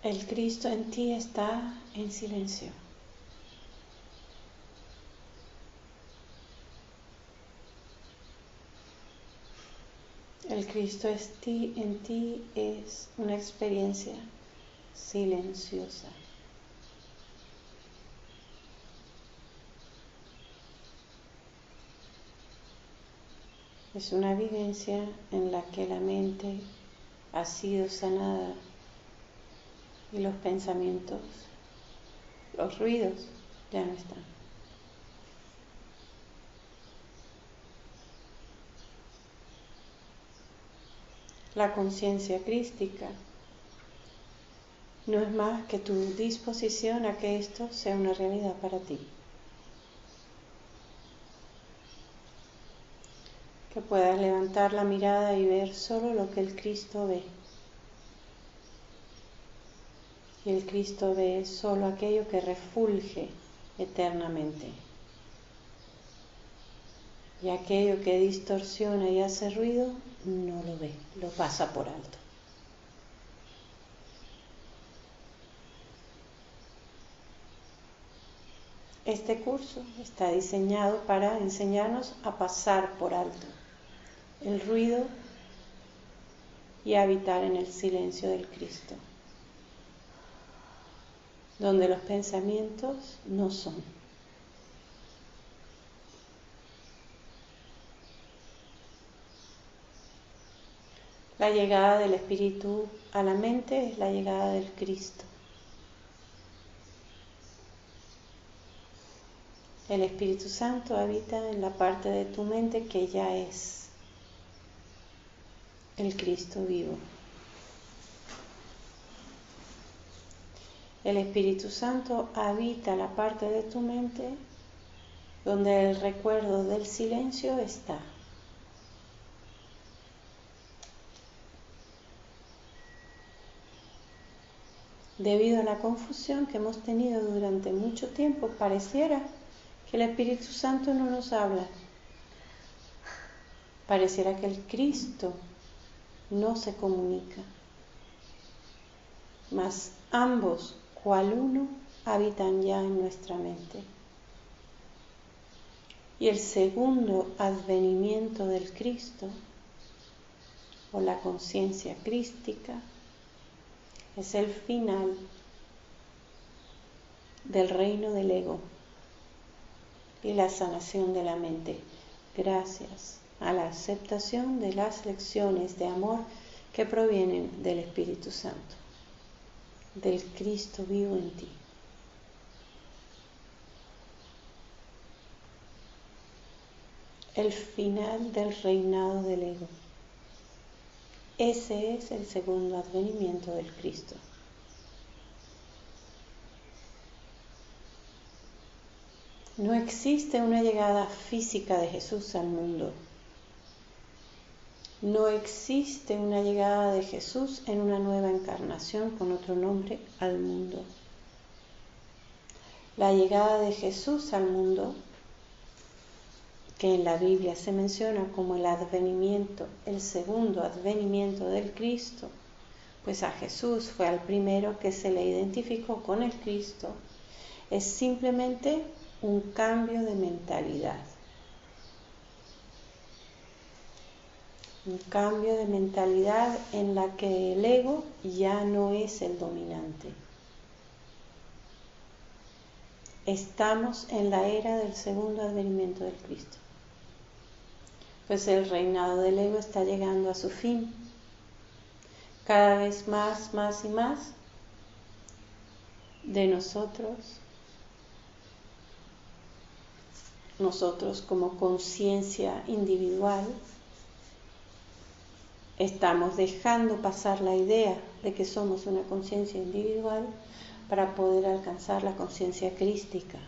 El Cristo en ti está en silencio. El Cristo en ti es una experiencia silenciosa. Es una vivencia en la que la mente ha sido sanada y los pensamientos, los ruidos ya no están. La conciencia crística no es más que tu disposición a que esto sea una realidad para ti. Que puedas levantar la mirada y ver solo lo que el Cristo ve. Y el Cristo ve solo aquello que refulge eternamente. Y aquello que distorsiona y hace ruido, no lo ve, lo pasa por alto. Este curso está diseñado para enseñarnos a pasar por alto el ruido y a habitar en el silencio del Cristo, donde los pensamientos no son. La llegada del Espíritu a la mente es la llegada del Cristo. El Espíritu Santo habita en la parte de tu mente que ya es el Cristo vivo. El Espíritu Santo habita la parte de tu mente donde el recuerdo del silencio está. Debido a la confusión que hemos tenido durante mucho tiempo, pareciera que el Espíritu Santo no nos habla. Pareciera que el Cristo no se comunica. Mas ambos, cual uno, habitan ya en nuestra mente. Y el segundo advenimiento del Cristo, o la conciencia crística, es el final del reino del ego y la sanación de la mente, gracias a la aceptación de las lecciones de amor que provienen del Espíritu Santo, del Cristo vivo en ti. El final del reinado del ego. Ese es el segundo advenimiento del Cristo. No existe una llegada física de Jesús al mundo. No existe una llegada de Jesús en una nueva encarnación con otro nombre al mundo. La llegada de Jesús al mundo, que en la Biblia se menciona como el advenimiento, el segundo advenimiento del Cristo, pues a Jesús fue al primero que se le identificó con el Cristo, es simplemente un cambio de mentalidad. Un cambio de mentalidad en la que el ego ya no es el dominante. Estamos en la era del segundo advenimiento del Cristo. Pues el reinado del ego está llegando a su fin. Cada vez más y más de nosotros como conciencia individual, estamos dejando pasar la idea de que somos una conciencia individual para poder alcanzar la conciencia crística.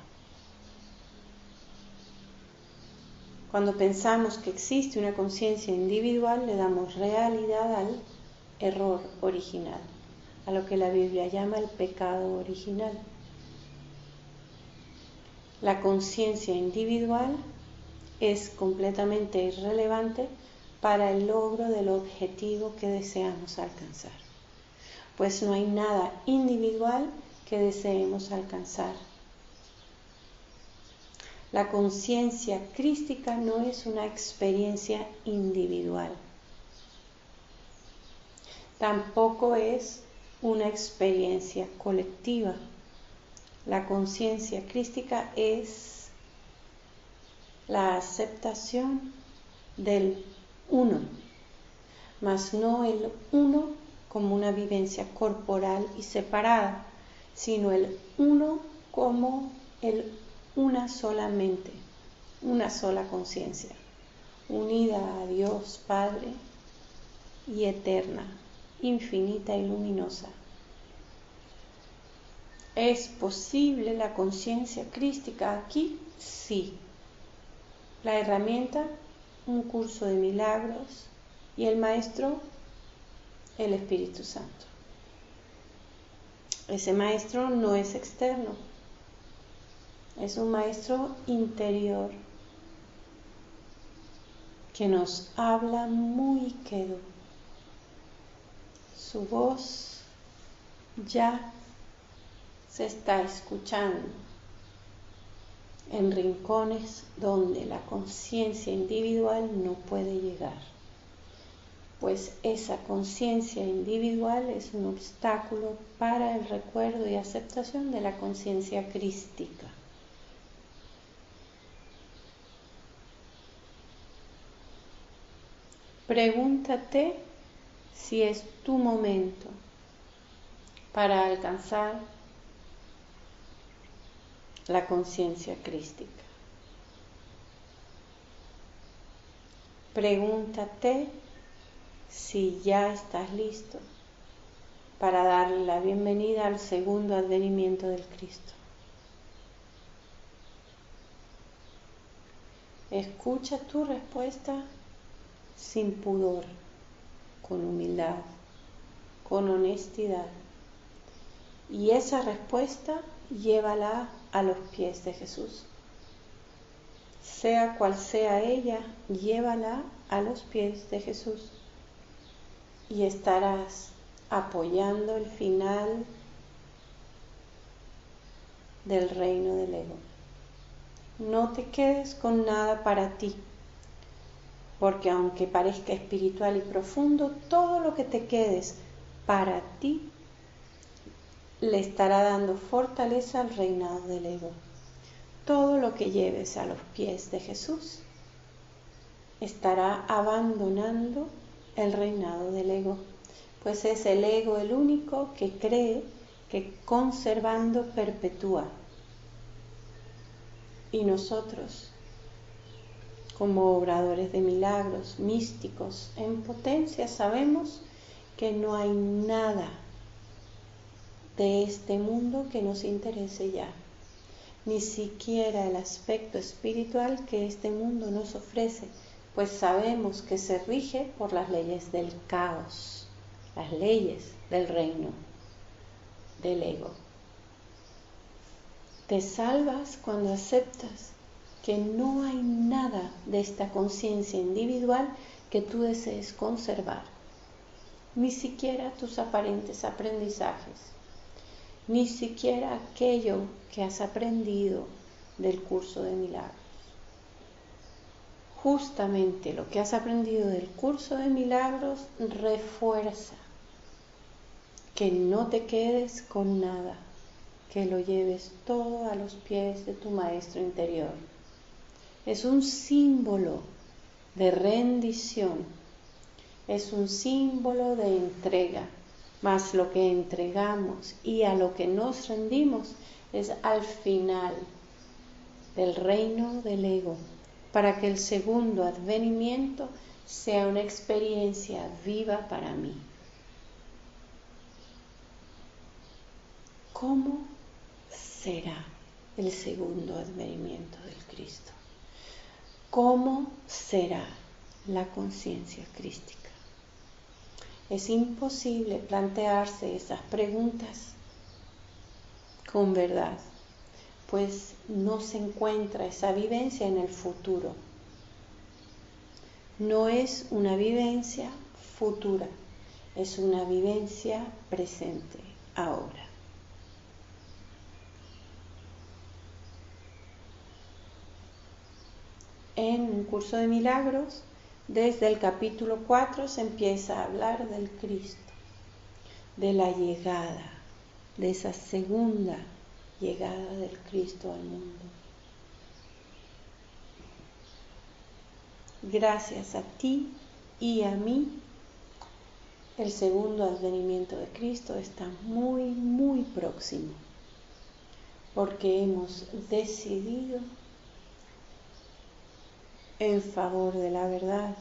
Cuando pensamos que existe una conciencia individual, le damos realidad al error original, a lo que la Biblia llama el pecado original. La conciencia individual es completamente irrelevante para el logro del objetivo que deseamos alcanzar. pues no hay nada individual que deseemos alcanzar. La conciencia crística no es una experiencia individual. Tampoco es una experiencia colectiva. La conciencia crística es la aceptación del uno, mas no el uno como una vivencia corporal y separada, sino el uno como el una sola mente, una sola conciencia, unida a Dios Padre y eterna, infinita y luminosa. ¿Es posible la conciencia crística aquí? Sí. La herramienta, un curso de milagros, y el maestro, el Espíritu Santo. Ese maestro no es externo, es un maestro interior que nos habla muy quedo. Su voz ya se está escuchando en rincones donde la conciencia individual no puede llegar, pues esa conciencia individual es un obstáculo para el recuerdo y aceptación de la conciencia crística. Pregúntate si es tu momento para alcanzar la conciencia crística. Pregúntate si ya estás listo para darle la bienvenida al segundo advenimiento del Cristo. Escucha tu respuesta sin pudor, con humildad, con honestidad. Y esa respuesta llévala a los pies de Jesús. Sea cual sea ella, llévala a los pies de Jesús. Y estarás apoyando el final del reino del ego. No te quedes con nada para ti, porque aunque parezca espiritual y profundo, todo lo que te quedes para ti le estará dando fortaleza al reinado del ego. Todo lo que lleves a los pies de Jesús estará abandonando el reinado del ego, pues es el ego el único que cree que conservando perpetúa. Y nosotros, como obradores de milagros, místicos, en potencia, sabemos que no hay nada de este mundo que nos interese ya, ni siquiera el aspecto espiritual que este mundo nos ofrece, pues sabemos que se rige por las leyes del caos, las leyes del reino del ego. Te salvas cuando aceptas que no hay nada de esta conciencia individual que tú desees conservar, ni siquiera tus aparentes aprendizajes, ni siquiera aquello que has aprendido del curso de milagros. Justamente lo que has aprendido del curso de milagros refuerza que no te quedes con nada, que lo lleves todo a los pies de tu maestro interior. Es un símbolo de rendición, es un símbolo de entrega, mas lo que entregamos y a lo que nos rendimos es al final del reino del ego, para que el segundo advenimiento sea una experiencia viva para mí. ¿Cómo será el segundo advenimiento del Cristo? ¿Cómo será la conciencia crística? Es imposible plantearse esas preguntas con verdad, pues no se encuentra esa vivencia en el futuro. No es una vivencia futura, es una vivencia presente ahora. En un curso de milagros, desde el capítulo 4 se empieza a hablar del Cristo, de la llegada, de esa segunda llegada del Cristo al mundo. Gracias a ti y a mí, el segundo advenimiento de Cristo está muy, muy próximo, porque hemos decidido en favor de la verdad,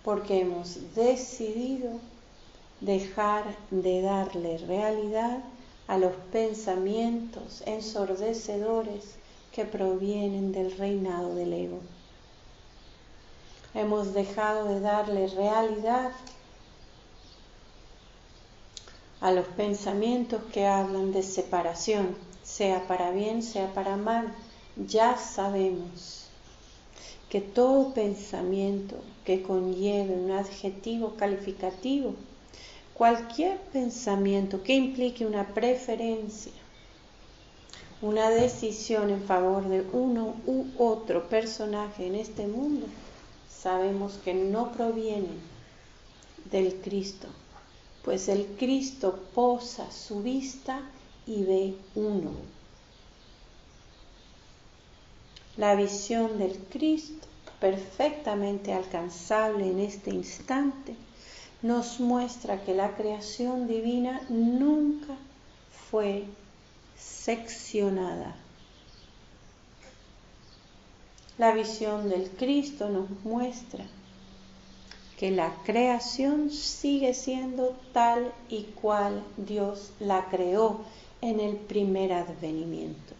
porque hemos decidido dejar de darle realidad a los pensamientos ensordecedores que provienen del reinado del ego. Hemos dejado de darle realidad a los pensamientos que hablan de separación, sea para bien, sea para mal. Ya sabemos que todo pensamiento que conlleve un adjetivo calificativo, cualquier pensamiento que implique una preferencia, una decisión en favor de uno u otro personaje en este mundo, sabemos que no provienen del Cristo, pues el Cristo posa su vista y ve uno. La visión del Cristo, perfectamente alcanzable en este instante, nos muestra que la creación divina nunca fue seccionada. La visión del Cristo nos muestra que la creación sigue siendo tal y cual Dios la creó en el primer advenimiento.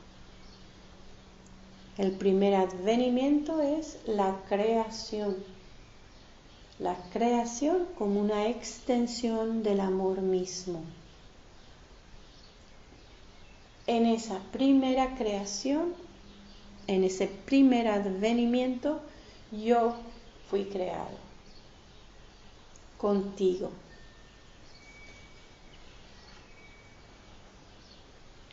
El primer advenimiento es la creación como una extensión del amor mismo. En esa primera creación, en ese primer advenimiento, yo fui creado contigo.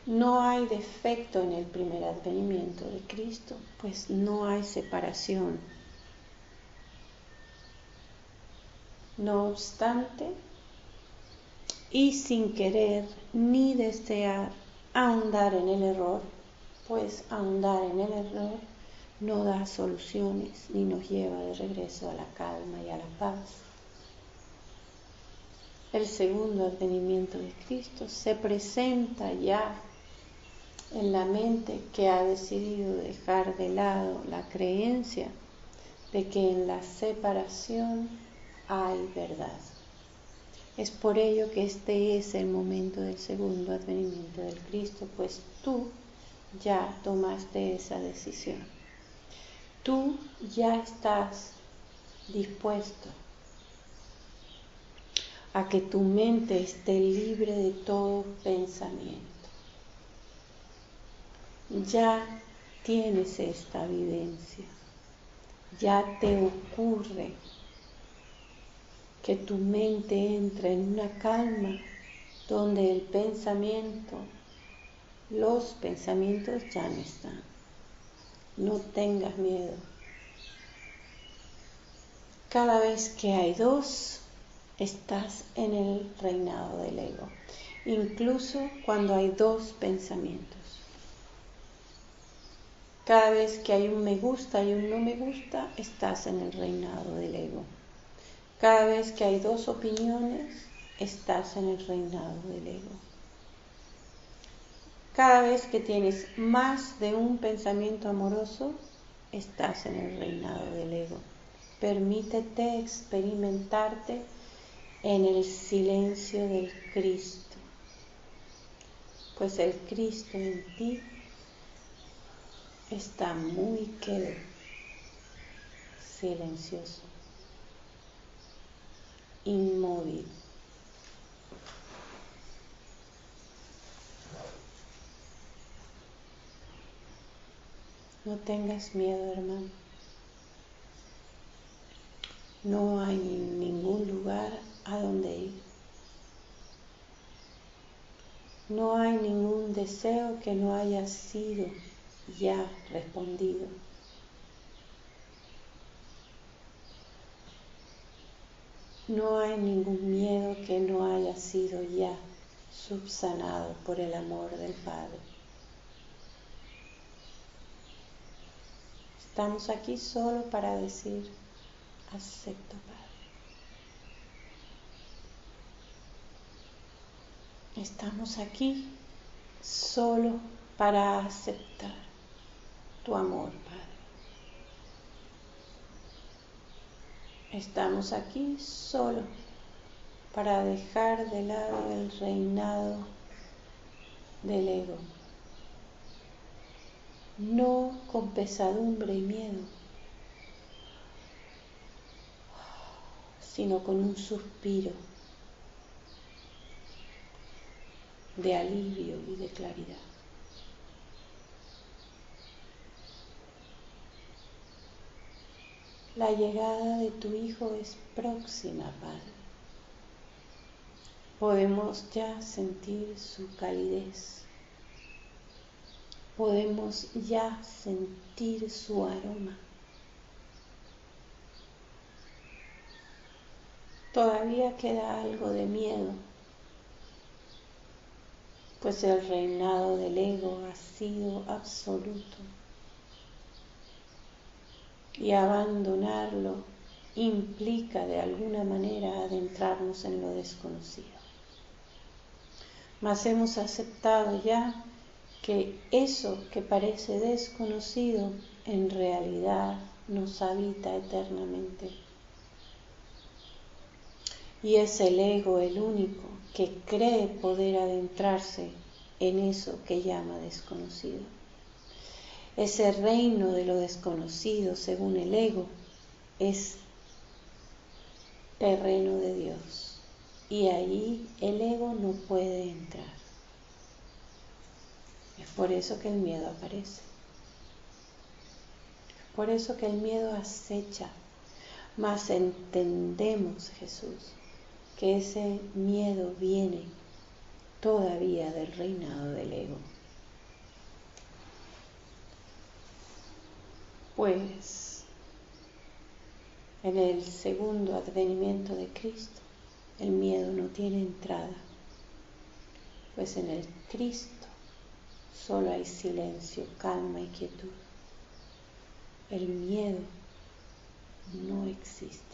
No hay defecto en el primer advenimiento de Cristo, pues no hay separación. No obstante, y sin querer ni desear ahondar en el error, pues ahondar en el error no da soluciones ni nos lleva de regreso a la calma y a la paz. El segundo advenimiento de Cristo se presenta ya en la mente que ha decidido dejar de lado la creencia de que en la separación hay verdad. Es por ello que este es el momento del segundo advenimiento del Cristo, pues tú ya tomaste esa decisión. Tú ya estás dispuesto a que tu mente esté libre de todo pensamiento. Ya tienes esta vivencia, ya te ocurre que tu mente entra en una calma donde el pensamiento, los pensamientos ya no están. No tengas miedo. Cada vez que hay dos, estás en el reinado del ego, incluso cuando hay dos pensamientos. Cada vez que hay un me gusta y un no me gusta, estás en el reinado del ego. Cada vez que hay dos opiniones, estás en el reinado del ego. Cada vez que tienes más de un pensamiento amoroso, estás en el reinado del ego. Permítete experimentarte en el silencio del Cristo, pues el Cristo en ti está muy quedo, silencioso, inmóvil. No tengas miedo, hermano. no hay ningún lugar a donde ir. No hay ningún deseo que no haya sido ya respondido. No hay ningún miedo que no haya sido ya subsanado por el amor del Padre. Estamos aquí solo para decir, acepto, Padre. Estamos aquí solo para aceptar tu amor, Padre. Estamos aquí solo para dejar de lado el reinado del ego, no con pesadumbre y miedo, sino con un suspiro de alivio y de claridad. La llegada de tu Hijo es próxima, Padre. Podemos ya sentir su calidez. Podemos ya sentir su aroma. Todavía queda algo de miedo, pues el reinado del ego ha sido absoluto. Y abandonarlo implica de alguna manera adentrarnos en lo desconocido. Mas hemos aceptado ya que eso que parece desconocido en realidad nos habita eternamente. Y es el ego el único que cree poder adentrarse en eso que llama desconocido. Ese reino de lo desconocido, según el ego, es terreno de Dios. Y ahí el ego no puede entrar. Es por eso que el miedo aparece. Es por eso que el miedo acecha. Mas entendemos, Jesús, que ese miedo viene todavía del reinado del ego. Pues en el segundo advenimiento de Cristo, el miedo no tiene entrada, pues en el Cristo solo hay silencio, calma y quietud. El miedo no existe.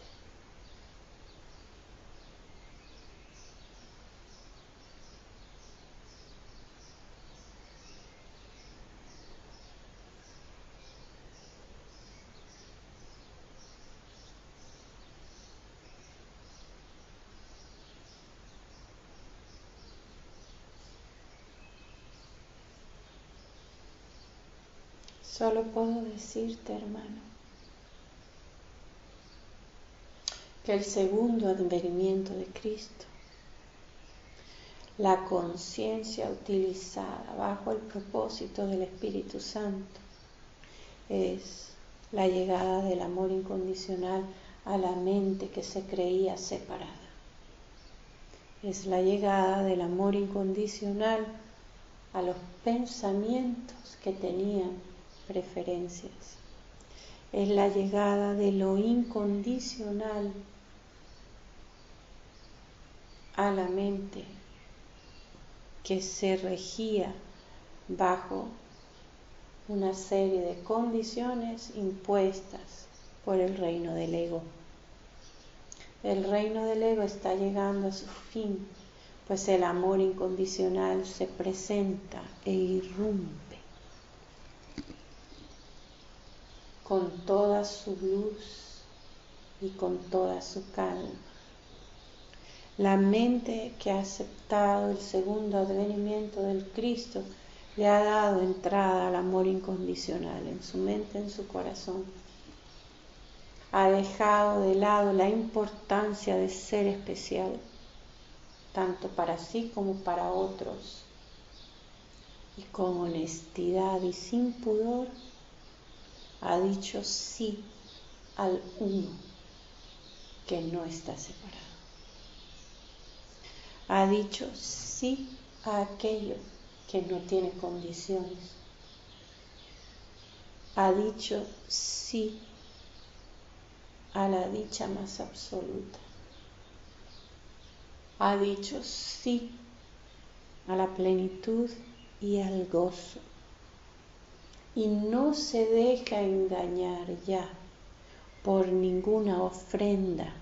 Solo puedo decirte, hermano, que el segundo advenimiento de Cristo, la conciencia utilizada bajo el propósito del Espíritu Santo, es la llegada del amor incondicional a la mente que se creía separada. Es la llegada del amor incondicional a los pensamientos que tenían preferencias. Es la llegada de lo incondicional a la mente que se regía bajo una serie de condiciones impuestas por el reino del ego. El reino del ego está llegando a su fin, pues el amor incondicional se presenta e irrumpe con toda su luz y con toda su calma. La mente que ha aceptado el segundo advenimiento del Cristo le ha dado entrada al amor incondicional en su mente, en su corazón. Ha dejado de lado la importancia de ser especial, tanto para sí como para otros. Y con honestidad y sin pudor ha dicho sí al uno, que no está separado. Ha dicho sí a aquello que no tiene condiciones. Ha dicho sí a la dicha más absoluta. Ha dicho sí a la plenitud y al gozo. Y no se deja engañar ya por ninguna ofrenda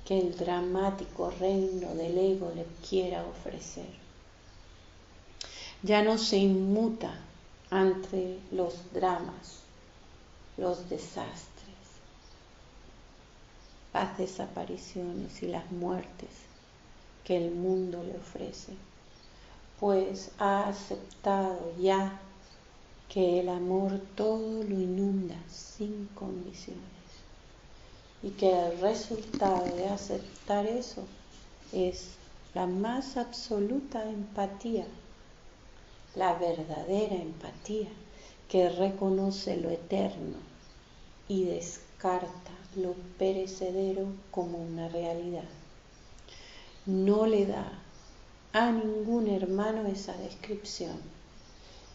que el dramático reino del ego le quiera ofrecer. Ya no se inmuta ante los dramas, los desastres, las desapariciones y las muertes que el mundo le ofrece, pues ha aceptado ya que el amor todo lo inunda sin condiciones y que el resultado de aceptar eso es la más absoluta empatía, la verdadera empatía que reconoce lo eterno y descarta lo perecedero como una realidad. No le da a ningún hermano esa descripción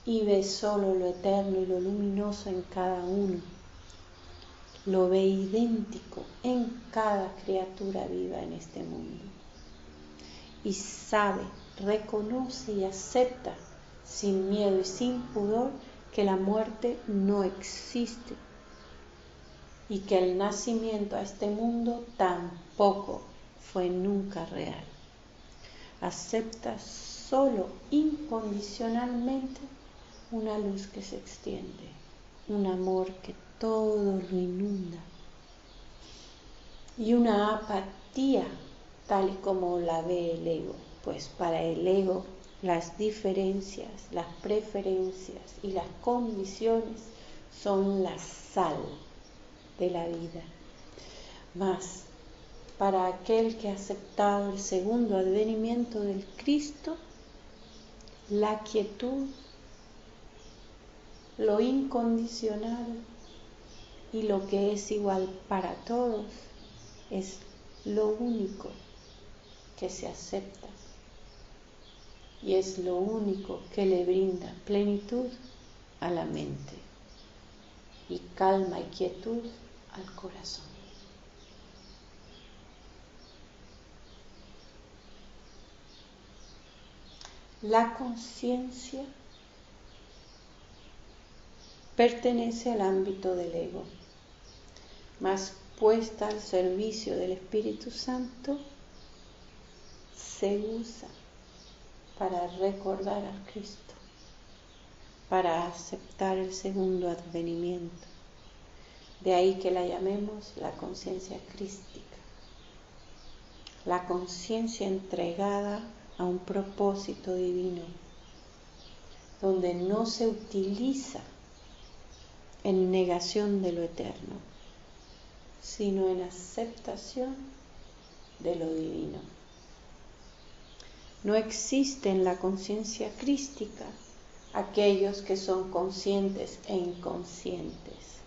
y ve solo lo eterno y lo luminoso en cada uno. Lo ve idéntico en cada criatura viva en este mundo. Y sabe, reconoce y acepta sin miedo y sin pudor que la muerte no existe y que el nacimiento a este mundo tampoco fue nunca real. Acepta solo incondicionalmente una luz que se extiende, un amor que todo lo inunda y una apatía tal y como la ve el ego, pues para el ego las diferencias, las preferencias y las condiciones son la sal de la vida. Mas para aquel que ha aceptado el segundo advenimiento del Cristo, la quietud, lo incondicional y lo que es igual para todos es lo único que se acepta y es lo único que le brinda plenitud a la mente y calma y quietud al corazón. La conciencia pertenece al ámbito del ego, mas puesta al servicio del Espíritu Santo, se usa para recordar a Cristo, para aceptar el segundo advenimiento. De ahí que la llamemos la conciencia crística, la conciencia entregada a un propósito divino, donde no se utiliza en negación de lo eterno, sino en aceptación de lo divino. No existe en la conciencia crística aquellos que son conscientes e inconscientes.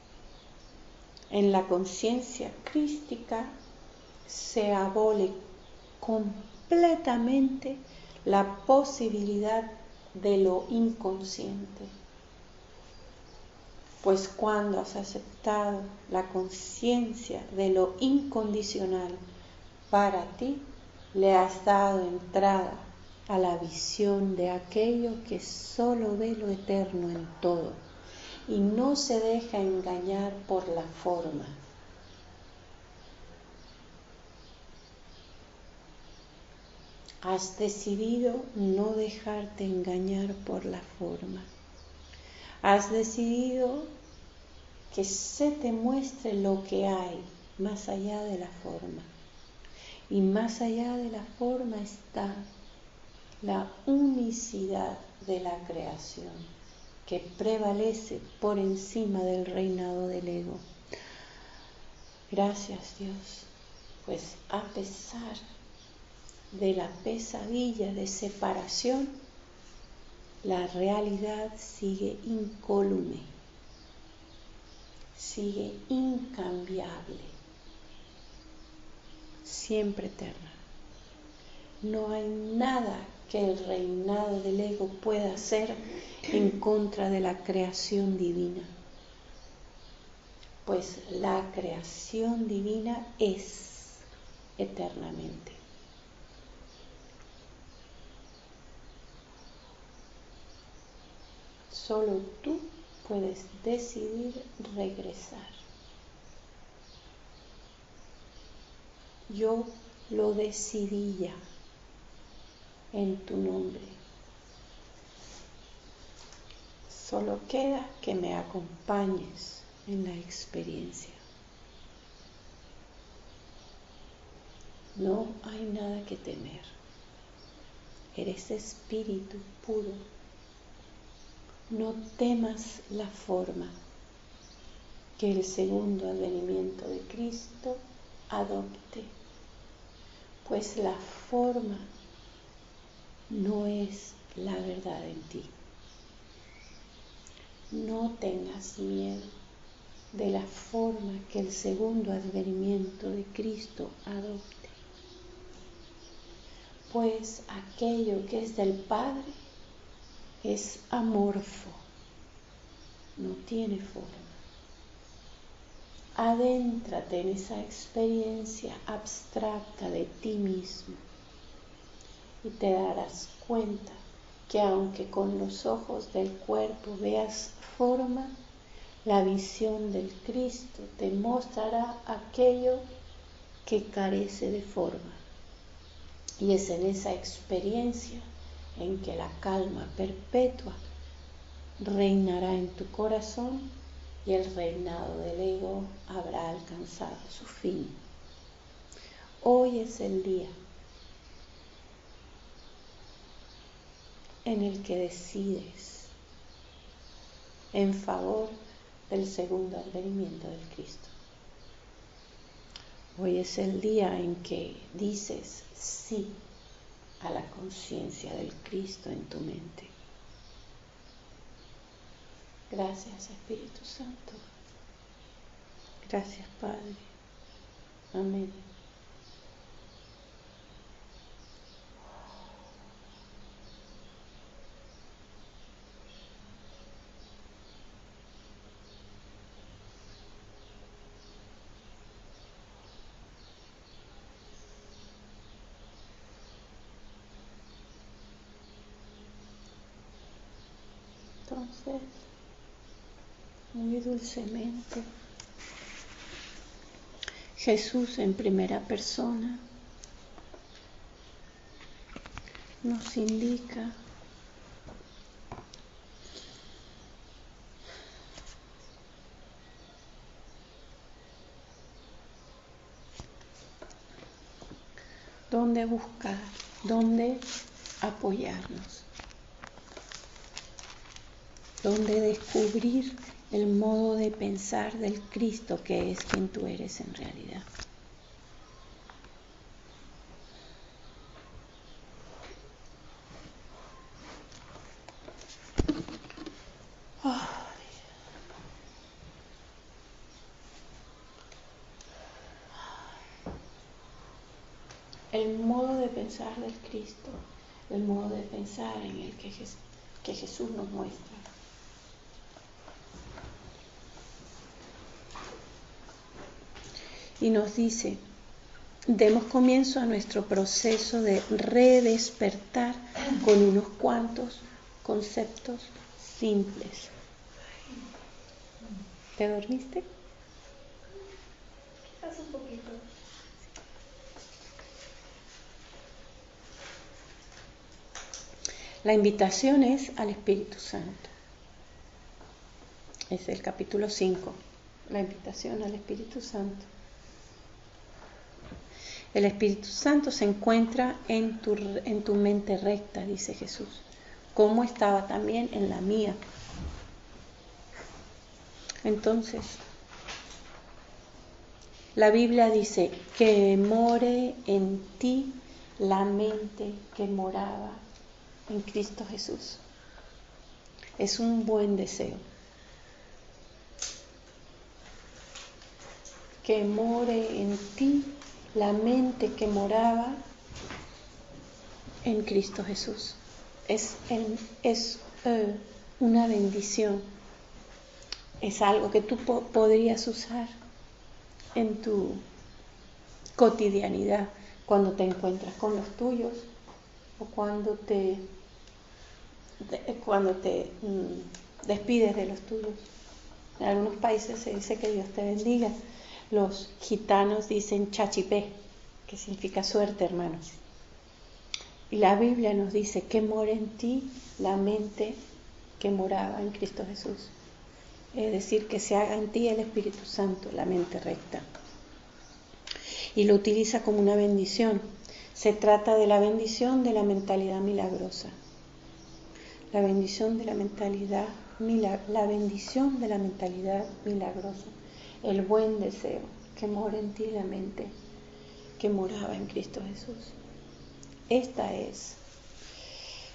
En la conciencia crística se abole completamente la posibilidad de lo inconsciente. Pues cuando has aceptado la conciencia de lo incondicional para ti, le has dado entrada a la visión de aquello que solo ve lo eterno en todo y no se deja engañar por la forma. Has decidido no dejarte engañar por la forma. Has decidido que se te muestre lo que hay más allá de la forma. Y más allá de la forma está la unicidad de la creación que prevalece por encima del reinado del ego. Gracias, Dios, pues a pesar de la pesadilla de separación, la realidad sigue incólume, sigue incambiable. siempre eterna. No hay nada que el reinado del ego pueda hacer en contra de la creación divina, pues la creación divina es eternamente. Solo tú puedes decidir regresar. Yo lo decidí ya en tu nombre. Solo queda que me acompañes en la experiencia. No hay nada que temer. Eres espíritu puro. No temas la forma que el segundo advenimiento de Cristo adopte, pues la forma no es la verdad en ti. No tengas miedo de la forma que el segundo advenimiento de Cristo adopte, pues aquello que es del Padre es amorfo, no tiene forma. Adéntrate en esa experiencia abstracta de ti mismo y te darás cuenta que aunque con los ojos del cuerpo veas forma, la visión del Cristo te mostrará aquello que carece de forma. Y es en esa experiencia en que la calma perpetua reinará en tu corazón y el reinado del ego habrá alcanzado su fin. Hoy es el día en el que decides en favor del segundo advenimiento del Cristo. Hoy es el día en que dices sí a la conciencia del Cristo en tu mente. Gracias, Espíritu Santo. Gracias, Padre. Amén. Entonces, muy dulcemente, Jesús en primera persona nos indica dónde buscar, dónde apoyarnos, dónde descubrir el modo de pensar del Cristo que es quien tú eres en realidad. El modo de pensar del Cristo, el modo de pensar en el que Jesús nos muestra. Y nos dice, demos comienzo a nuestro proceso de redespertar con unos cuantos conceptos simples. ¿Te dormiste? Quizás un poquito. La invitación es al Espíritu Santo. Es el capítulo 5, la invitación al Espíritu Santo. El Espíritu Santo se encuentra en tu mente recta, dice Jesús, como estaba también en la mía. Entonces, la Biblia dice que more en ti la mente que moraba en Cristo Jesús. Es un buen deseo. Que more en ti la mente que moraba en Cristo Jesús. Es una bendición. Es algo que tú podrías usar en tu cotidianidad, cuando te encuentras con los tuyos o cuando te despides de los tuyos. En algunos países se dice que Dios te bendiga. Los gitanos dicen chachipé, que significa suerte, hermanos. Y la Biblia nos dice que mora en ti la mente que moraba en Cristo Jesús. Es decir, que se haga en ti el Espíritu Santo, la mente recta. Y lo utiliza como una bendición. Se trata de la bendición de la mentalidad milagrosa. La bendición de la mentalidad milagrosa. El buen deseo que mora en ti la mente que moraba en Cristo Jesús. Este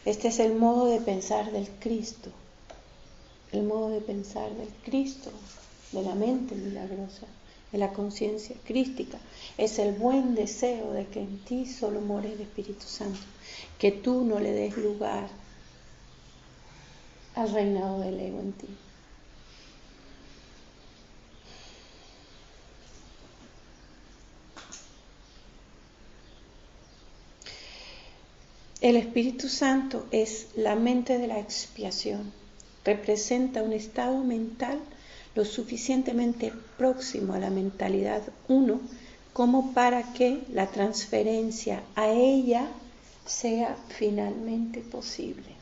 es el modo de pensar del Cristo. El modo de pensar del Cristo, de la mente milagrosa, de la conciencia crística. Es el buen deseo de que en ti solo more el Espíritu Santo, que tú no le des lugar al reinado del ego en ti. El Espíritu Santo es la mente de la expiación. Representa un estado mental lo suficientemente próximo a la mentalidad uno como para que la transferencia a ella sea finalmente posible.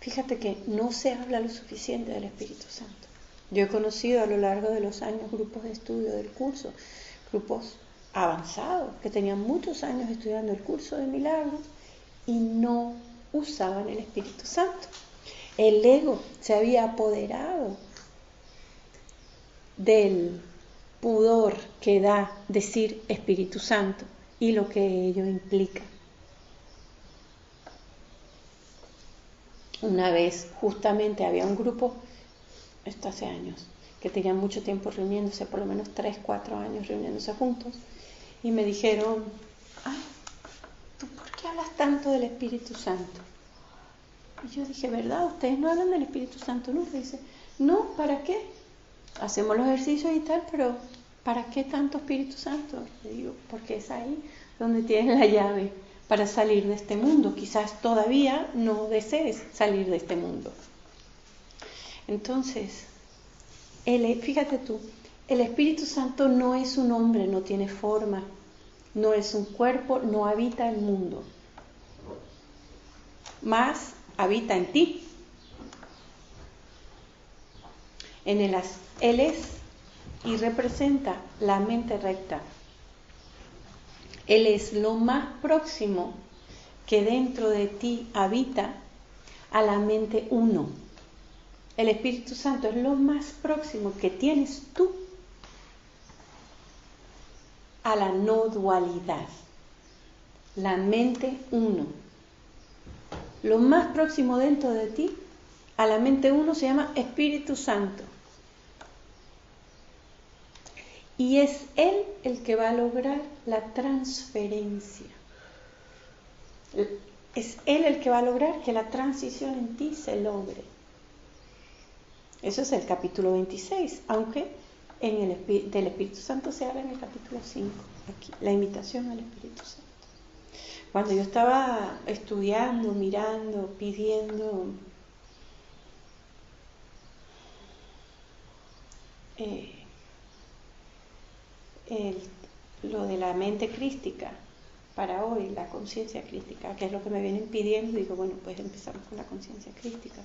Fíjate que no se habla lo suficiente del Espíritu Santo. Yo he conocido a lo largo de los años grupos de estudio del curso, grupos avanzados que tenían muchos años estudiando el curso de milagros y no usaban el Espíritu Santo. El ego se había apoderado del pudor que da decir Espíritu Santo y lo que ello implica. Una vez justamente había un grupo, esto hace años, que tenían mucho tiempo reuniéndose, por lo menos 3-4 años reuniéndose juntos, y me dijeron, ay, ¿tú por qué hablas tanto del Espíritu Santo? Y yo dije, ¿verdad? ¿Ustedes no hablan del Espíritu Santo nunca? Dice, no, ¿para qué? Hacemos los ejercicios y tal, pero ¿para qué tanto Espíritu Santo? Le digo, porque es ahí donde tienes la llave para salir de este mundo. Quizás todavía no desees salir de este mundo. Entonces, fíjate tú, el Espíritu Santo no es un hombre, no tiene forma, no es un cuerpo, no habita el mundo, más habita en ti. Él es y representa la mente recta. Él es lo más próximo que dentro de ti habita a la mente uno. El Espíritu Santo es lo más próximo que tienes tú a la no dualidad, la mente uno. Lo más próximo dentro de ti a la mente uno se llama Espíritu Santo. Y es Él el que va a lograr la transferencia. Es Él el que va a lograr que la transición en ti se logre. Eso es el capítulo 26, aunque del Espíritu Santo se habla en el capítulo 5, aquí, la invitación al Espíritu Santo. Cuando yo estaba estudiando, mirando, pidiendo lo de la mente crística para hoy, la conciencia crística, que es lo que me vienen pidiendo, digo, bueno, pues empezamos con la conciencia crística.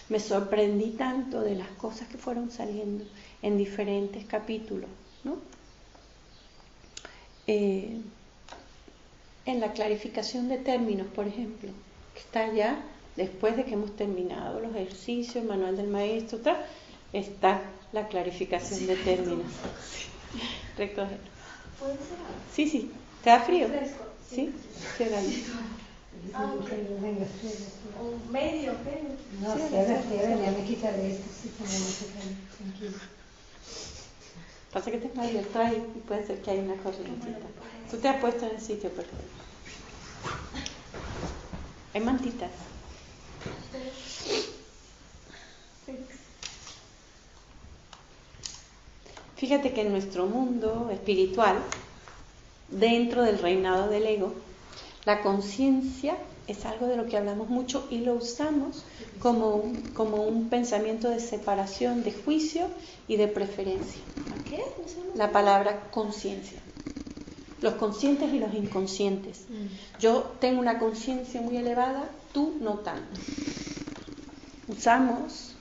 Me sorprendí tanto de las cosas que fueron saliendo en diferentes capítulos, ¿no? En la clarificación de términos, por ejemplo, que está ya después de que hemos terminado los ejercicios, el manual del maestro, está la clarificación de términos. Recoger. ¿Puede ser? Sí. ¿Te da frío? Fresco. Sí. Ciérralo. Un medio, pero. No, cierra, ya me quitaré esto, sí, como no se cae, tranquilo. Pasa que tengo abierto ahí y puede ser que haya una corrientita. Tú te has puesto en el sitio perfecto. Hay mantitas. Fíjate que en nuestro mundo espiritual, dentro del reinado del ego, la conciencia es algo de lo que hablamos mucho y lo usamos como un pensamiento de separación, de juicio y de preferencia. ¿Qué? La palabra conciencia. Los conscientes y los inconscientes. Yo tengo una conciencia muy elevada, tú no tanto. Usamos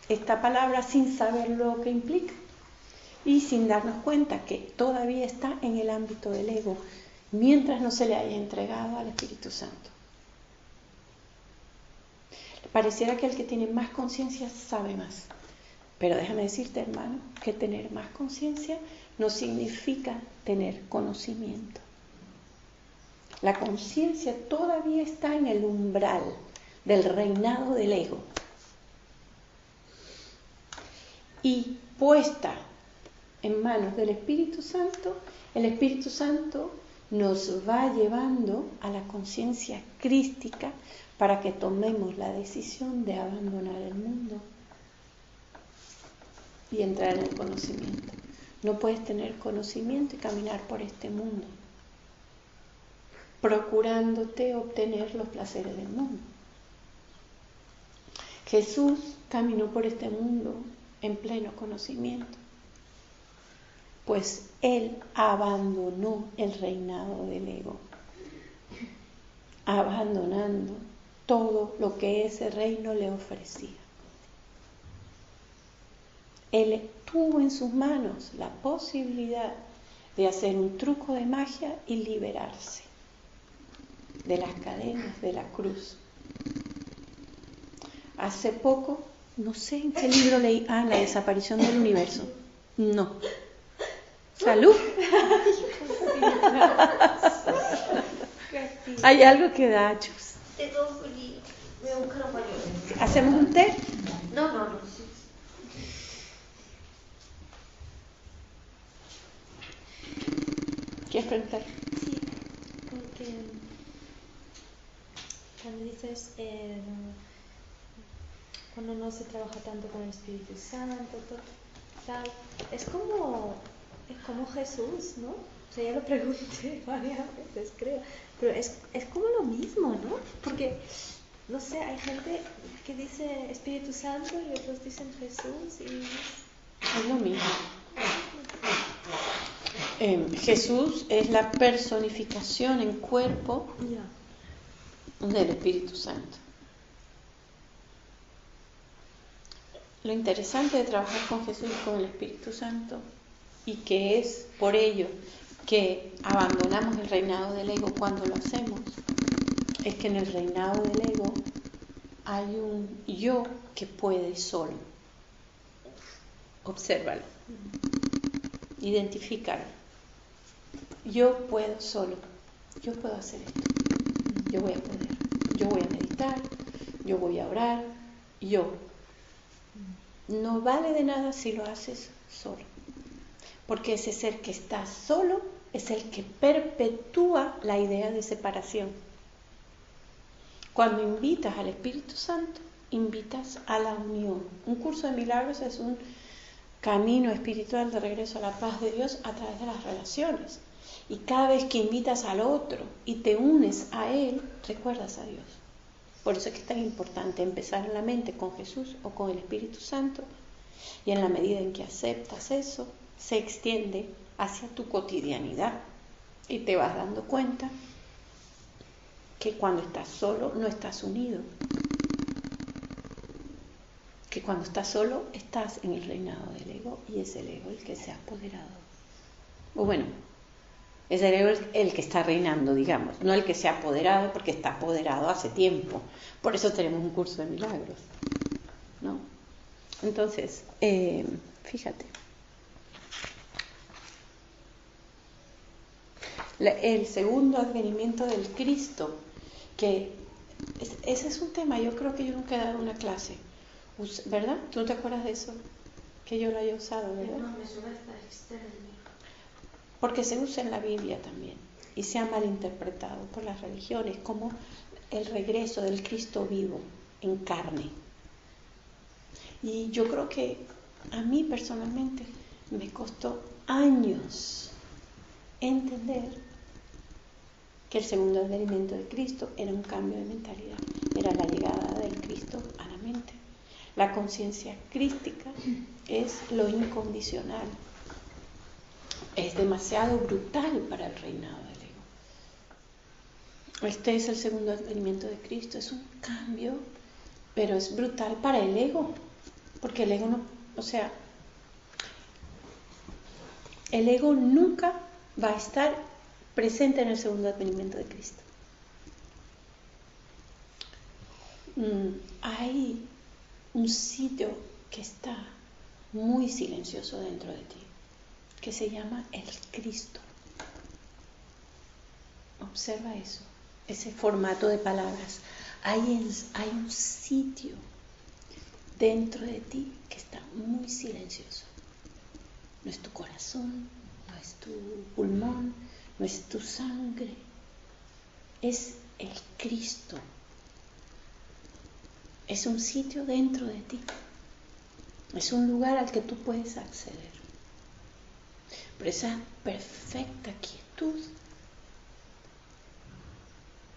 esta palabra sin saber lo que implica y sin darnos cuenta que todavía está en el ámbito del ego, mientras no se le haya entregado al Espíritu Santo. Pareciera que el que tiene más conciencia sabe más. Pero déjame decirte, hermano, que tener más conciencia no significa tener conocimiento. La conciencia todavía está en el umbral del reinado del ego. Y puesta en manos del Espíritu Santo, el Espíritu Santo nos va llevando a la conciencia crística para que tomemos la decisión de abandonar el mundo y entrar en el conocimiento. No puedes tener conocimiento y caminar por este mundo procurándote obtener los placeres del mundo. Jesús caminó por este mundo en pleno conocimiento, pues Él abandonó el reinado del ego, abandonando todo lo que ese reino le ofrecía. Él tuvo en sus manos la posibilidad de hacer un truco de magia y liberarse de las cadenas de la cruz. Hace poco, no sé en qué libro leí, la desaparición del universo. No. ¡Salud! Hay algo que da chus. ¿Hacemos un té? No. ¿Quieres preguntar? Sí, porque cuando dices cuando no se trabaja tanto con el Espíritu Santo, tal, es como Jesús, ¿no? O sea, ya lo pregunté varias veces, creo, pero es como lo mismo, ¿no? Porque, no sé, hay gente que dice Espíritu Santo y otros dicen Jesús y... Es lo mismo. Jesús es la personificación en cuerpo del Espíritu Santo. Lo interesante de trabajar con Jesús y con el Espíritu Santo, y que es por ello que abandonamos el reinado del ego cuando lo hacemos, es que en el reinado del ego hay un yo que puede solo. Obsérvalo, identifícalo. Yo puedo solo, yo puedo hacer esto, yo voy a poder, yo voy a meditar, yo voy a orar, yo. No vale de nada si lo haces solo, porque ese ser que está solo es el que perpetúa la idea de separación. Cuando invitas al Espíritu Santo, invitas a la unión. Un curso de milagros es un camino espiritual de regreso a la paz de Dios a través de las relaciones. Y cada vez que invitas al otro y te unes a Él, recuerdas a Dios. Por eso es que es tan importante empezar en la mente con Jesús o con el Espíritu Santo, y en la medida en que aceptas eso, se extiende hacia tu cotidianidad y te vas dando cuenta que cuando estás solo no estás unido, que cuando estás solo estás en el reinado del ego y es el ego el que se ha apoderado. O bueno, es el ego el que está reinando, digamos, no el que se ha apoderado, porque está apoderado hace tiempo. Por eso tenemos un curso de milagros, ¿no? Entonces, fíjate. El segundo advenimiento del Cristo, que ese es un tema, yo creo que yo nunca he dado una clase, ¿verdad? ¿Tú no te acuerdas de eso? que yo lo haya usado, ¿verdad? No, me suena hasta externo. Porque se usa en la Biblia también y se ha malinterpretado por las religiones como el regreso del Cristo vivo en carne. Y yo creo que a mí personalmente me costó años entender que el segundo advenimiento de Cristo era un cambio de mentalidad, era la llegada del Cristo a la mente. La conciencia crística es lo incondicional. Es demasiado brutal para el reinado del ego. Este es el segundo advenimiento de Cristo, es un cambio, pero es brutal para el ego, porque el ego no, el ego nunca va a estar presente en el segundo advenimiento de Cristo. Hay un sitio que está muy silencioso dentro de ti, que se llama el Cristo. Observa eso, ese formato de palabras. Hay un sitio dentro de ti que está muy silencioso. No es tu corazón, no es tu pulmón, no es tu sangre, es el Cristo. Es un sitio dentro de ti. Es un lugar al que tú puedes acceder. Pero esa perfecta quietud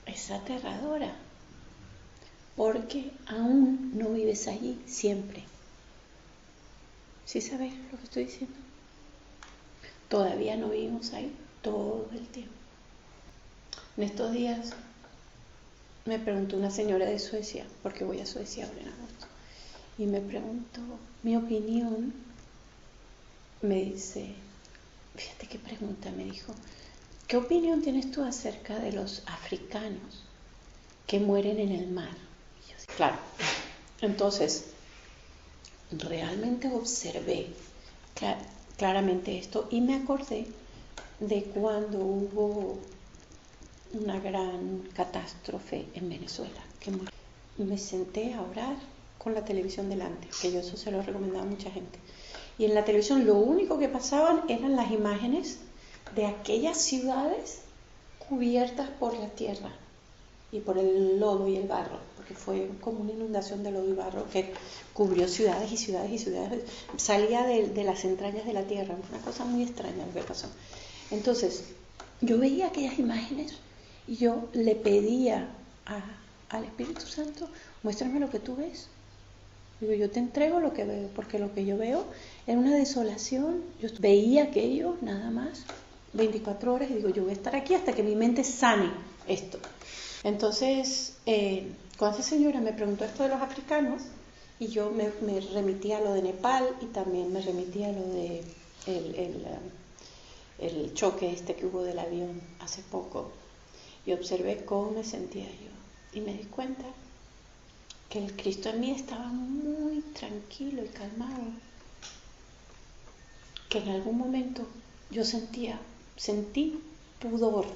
es aterradora, porque aún no vives allí siempre. ¿Sí sabes lo que estoy diciendo? Todavía no vivimos ahí todo el tiempo. En estos días me preguntó una señora de Suecia, porque voy a Suecia ahora en agosto, y me preguntó mi opinión. Me dice, fíjate qué pregunta, me dijo, ¿qué opinión tienes tú acerca de los africanos que mueren en el mar? Y yo, claro, entonces realmente observé claramente esto y me acordé de cuando hubo una gran catástrofe en Venezuela. Me senté a orar con la televisión delante, que yo eso se lo recomendaba a mucha gente. Y en la televisión lo único que pasaban eran las imágenes de aquellas ciudades cubiertas por la tierra y por el lodo y el barro, porque fue como una inundación de lodo y barro que cubrió ciudades y ciudades y ciudades, salía de las entrañas de la tierra. Fue una cosa muy extraña lo que pasó. Entonces, yo veía aquellas imágenes y yo le pedía al Espíritu Santo, muéstrame lo que tú ves. Digo, yo te entrego lo que veo, porque lo que yo veo es una desolación. Yo veía aquello nada más 24 horas y digo, yo voy a estar aquí hasta que mi mente sane esto. Entonces, cuando esa señora me preguntó esto de los africanos, y yo me remití a lo de Nepal y también me remití a lo de el choque que hubo del avión hace poco, y observé cómo me sentía yo. Y me di cuenta que el Cristo en mí estaba muy tranquilo y calmado, que en algún momento yo sentí pudor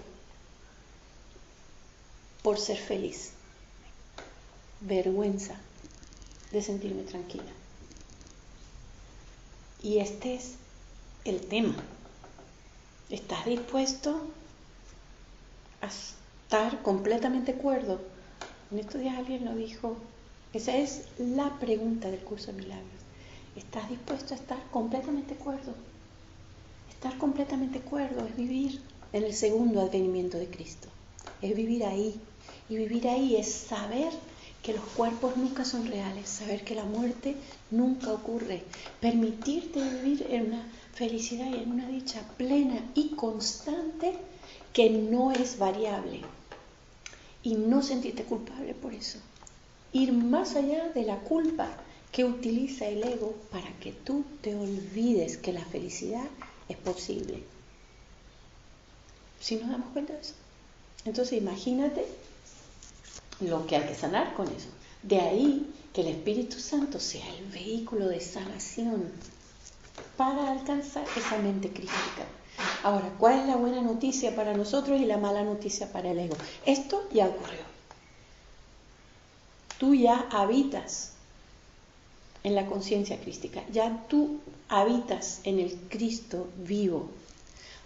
por ser feliz, vergüenza de sentirme tranquila. Y este es el tema. ¿Estás dispuesto a estar completamente cuerdo? En estos días alguien lo dijo. Esa es la pregunta del curso de milagros. ¿Estás dispuesto a estar completamente cuerdo? Estar completamente cuerdo es vivir en el segundo advenimiento de Cristo. Es vivir ahí. Y vivir ahí es saber que los cuerpos nunca son reales, saber que la muerte nunca ocurre, permitirte vivir en una felicidad y en una dicha plena y constante que no es variable, y no sentirte culpable por eso. Ir más allá de la culpa que utiliza el ego para que tú te olvides que la felicidad es posible. ¿Sí nos damos cuenta de eso? Entonces imagínate lo que hay que sanar con eso. De ahí que el Espíritu Santo sea el vehículo de sanación para alcanzar esa mente crística. Ahora, ¿cuál es la buena noticia para nosotros y la mala noticia para el ego? Esto ya ocurrió. Tú ya habitas en la conciencia crística. Ya tú habitas en el Cristo vivo,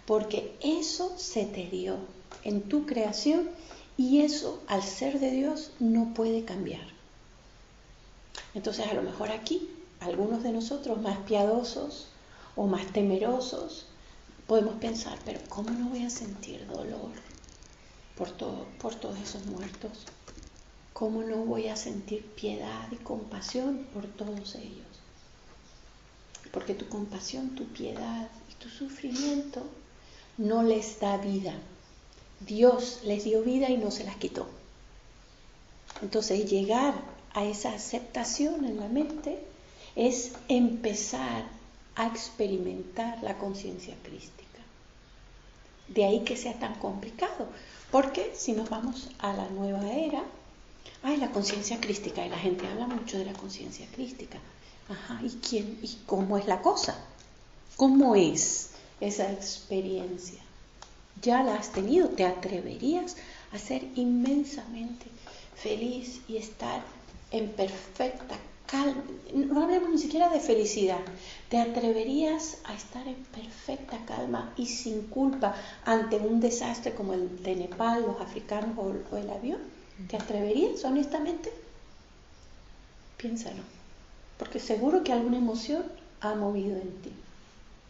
porque eso se te dio en tu creación y eso, al ser de Dios, no puede cambiar. Entonces, a lo mejor aquí, algunos de nosotros más piadosos o más temerosos, podemos pensar, pero ¿cómo no voy a sentir dolor por todos esos muertos? ¿Cómo no voy a sentir piedad y compasión por todos ellos? Porque tu compasión, tu piedad y tu sufrimiento no les da vida. Dios les dio vida y no se las quitó. Entonces, llegar a esa aceptación en la mente es empezar a experimentar la conciencia crística. De ahí que sea tan complicado, porque si nos vamos a la nueva era, la conciencia crística, y la gente habla mucho de la conciencia crística. Ajá, ¿y quién? ¿Y cómo es la cosa? ¿Cómo es esa experiencia? Ya la has tenido, ¿te atreverías a ser inmensamente feliz y estar en perfecta calma? No hablemos ni siquiera de felicidad. ¿Te atreverías a estar en perfecta calma y sin culpa ante un desastre como el de Nepal, los africanos o el avión? ¿Te atreverías, honestamente? Piénsalo, porque seguro que alguna emoción ha movido en ti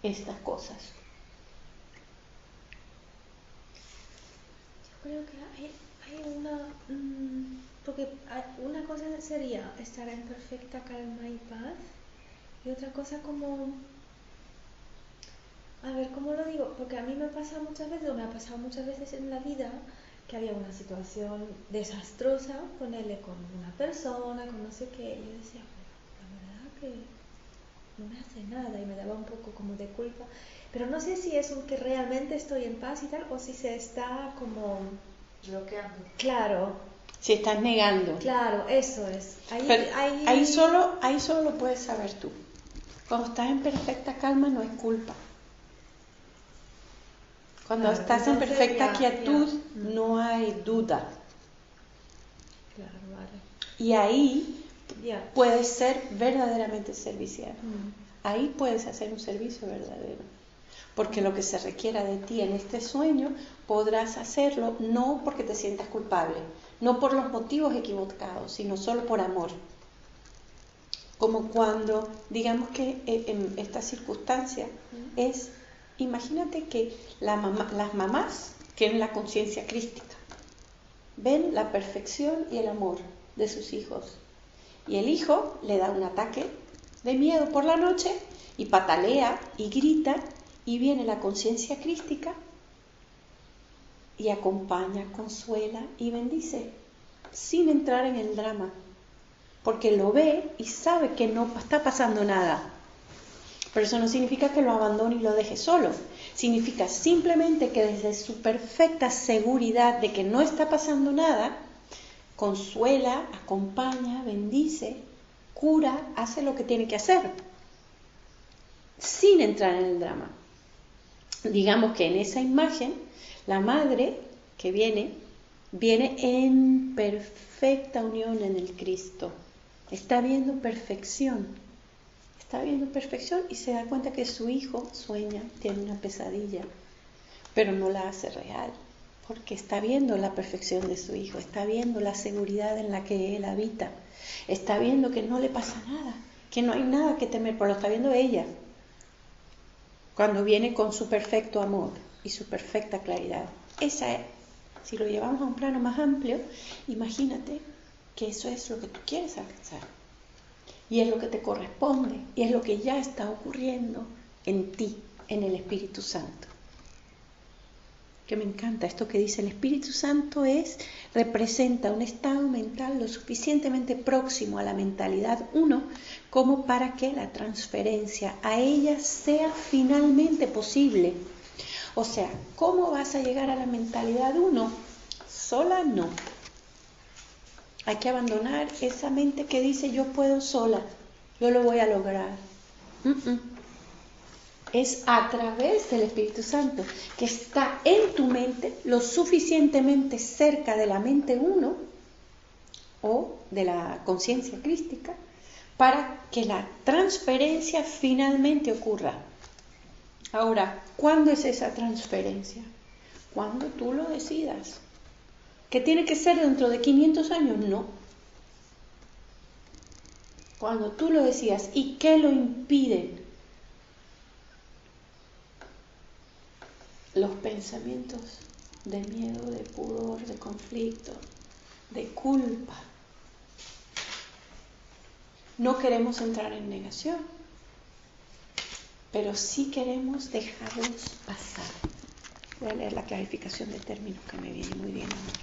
estas cosas. Yo creo que hay una... porque una cosa sería estar en perfecta calma y paz, y otra cosa como... A ver, ¿cómo lo digo? Porque a mí me ha pasado muchas veces en la vida que había una situación desastrosa, ponerle con una persona, con no sé qué, y yo decía, la verdad que no me hace nada, y me daba un poco como de culpa, pero no sé si es un que realmente estoy en paz y tal, o si se está como bloqueando. Claro. Si estás negando. Claro, eso es. Ahí solo lo puedes saber tú. Cuando estás en perfecta calma no es culpa. Cuando estás en perfecta quietud no hay duda. Claro, vale. Y ahí puedes ser verdaderamente servicial. Ahí puedes hacer un servicio verdadero. Porque lo que se requiera de ti en este sueño podrás hacerlo no porque te sientas culpable, no por los motivos equivocados, sino solo por amor. Como cuando, digamos que en esta circunstancia es, imagínate que las mamás tienen la conciencia crística, ven la perfección y el amor de sus hijos. Y el hijo le da un ataque de miedo por la noche y patalea y grita, y viene la conciencia crística y acompaña, consuela y bendice, sin entrar en el drama, porque lo ve y sabe que no está pasando nada. Pero eso no significa que lo abandone y lo deje solo. Significa simplemente que desde su perfecta seguridad de que no está pasando nada, consuela, acompaña, bendice, cura, hace lo que tiene que hacer, sin entrar en el drama. Digamos que en esa imagen, la madre que viene en perfecta unión en el Cristo. Está viendo perfección y se da cuenta que su hijo sueña, tiene una pesadilla, pero no la hace real, porque está viendo la perfección de su hijo, está viendo la seguridad en la que él habita, está viendo que no le pasa nada, que no hay nada que temer, pero lo está viendo ella, cuando viene con su perfecto amor y su perfecta claridad. Esa es, si lo llevamos a un plano más amplio, imagínate que eso es lo que tú quieres alcanzar. Y es lo que te corresponde, y es lo que ya está ocurriendo en ti, en el Espíritu Santo. Que me encanta esto que dice el Espíritu Santo representa un estado mental lo suficientemente próximo a la mentalidad 1 como para que la transferencia a ella sea finalmente posible. O sea, ¿cómo vas a llegar a la mentalidad 1? Sola no. Hay que abandonar esa mente que dice yo puedo sola, yo lo voy a lograr. Es a través del Espíritu Santo que está en tu mente lo suficientemente cerca de la mente 1 o de la conciencia crística para que la transferencia finalmente ocurra. Ahora, ¿cuándo es esa transferencia? Cuando tú lo decidas. ¿Que tiene que ser dentro de 500 años? No. Cuando tú lo decidas. ¿Y qué lo impiden? Los pensamientos de miedo, de pudor, de conflicto, de culpa. No queremos entrar en negación, pero sí queremos dejarlos pasar. Voy a leer la clarificación de términos que me viene muy bien ahora.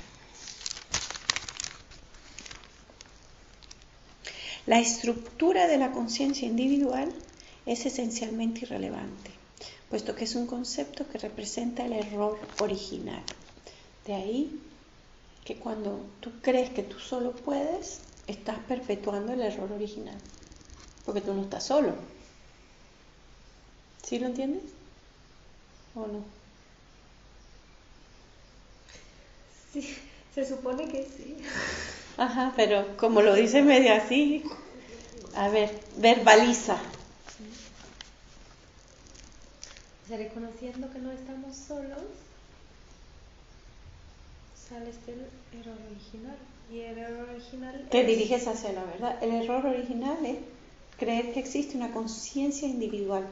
La estructura de la conciencia individual es esencialmente irrelevante, puesto que es un concepto que representa el error original. De ahí que cuando tú crees que tú solo puedes, estás perpetuando el error original, porque tú no estás solo. ¿Sí lo entiendes? ¿O no? Sí, se supone que sí. Ajá, pero como lo dice medio así, a ver, verbaliza. O sea, reconociendo que no estamos solos, sale este error original. Y el error original Te diriges hacia la verdad. El error original es creer que existe una conciencia individual,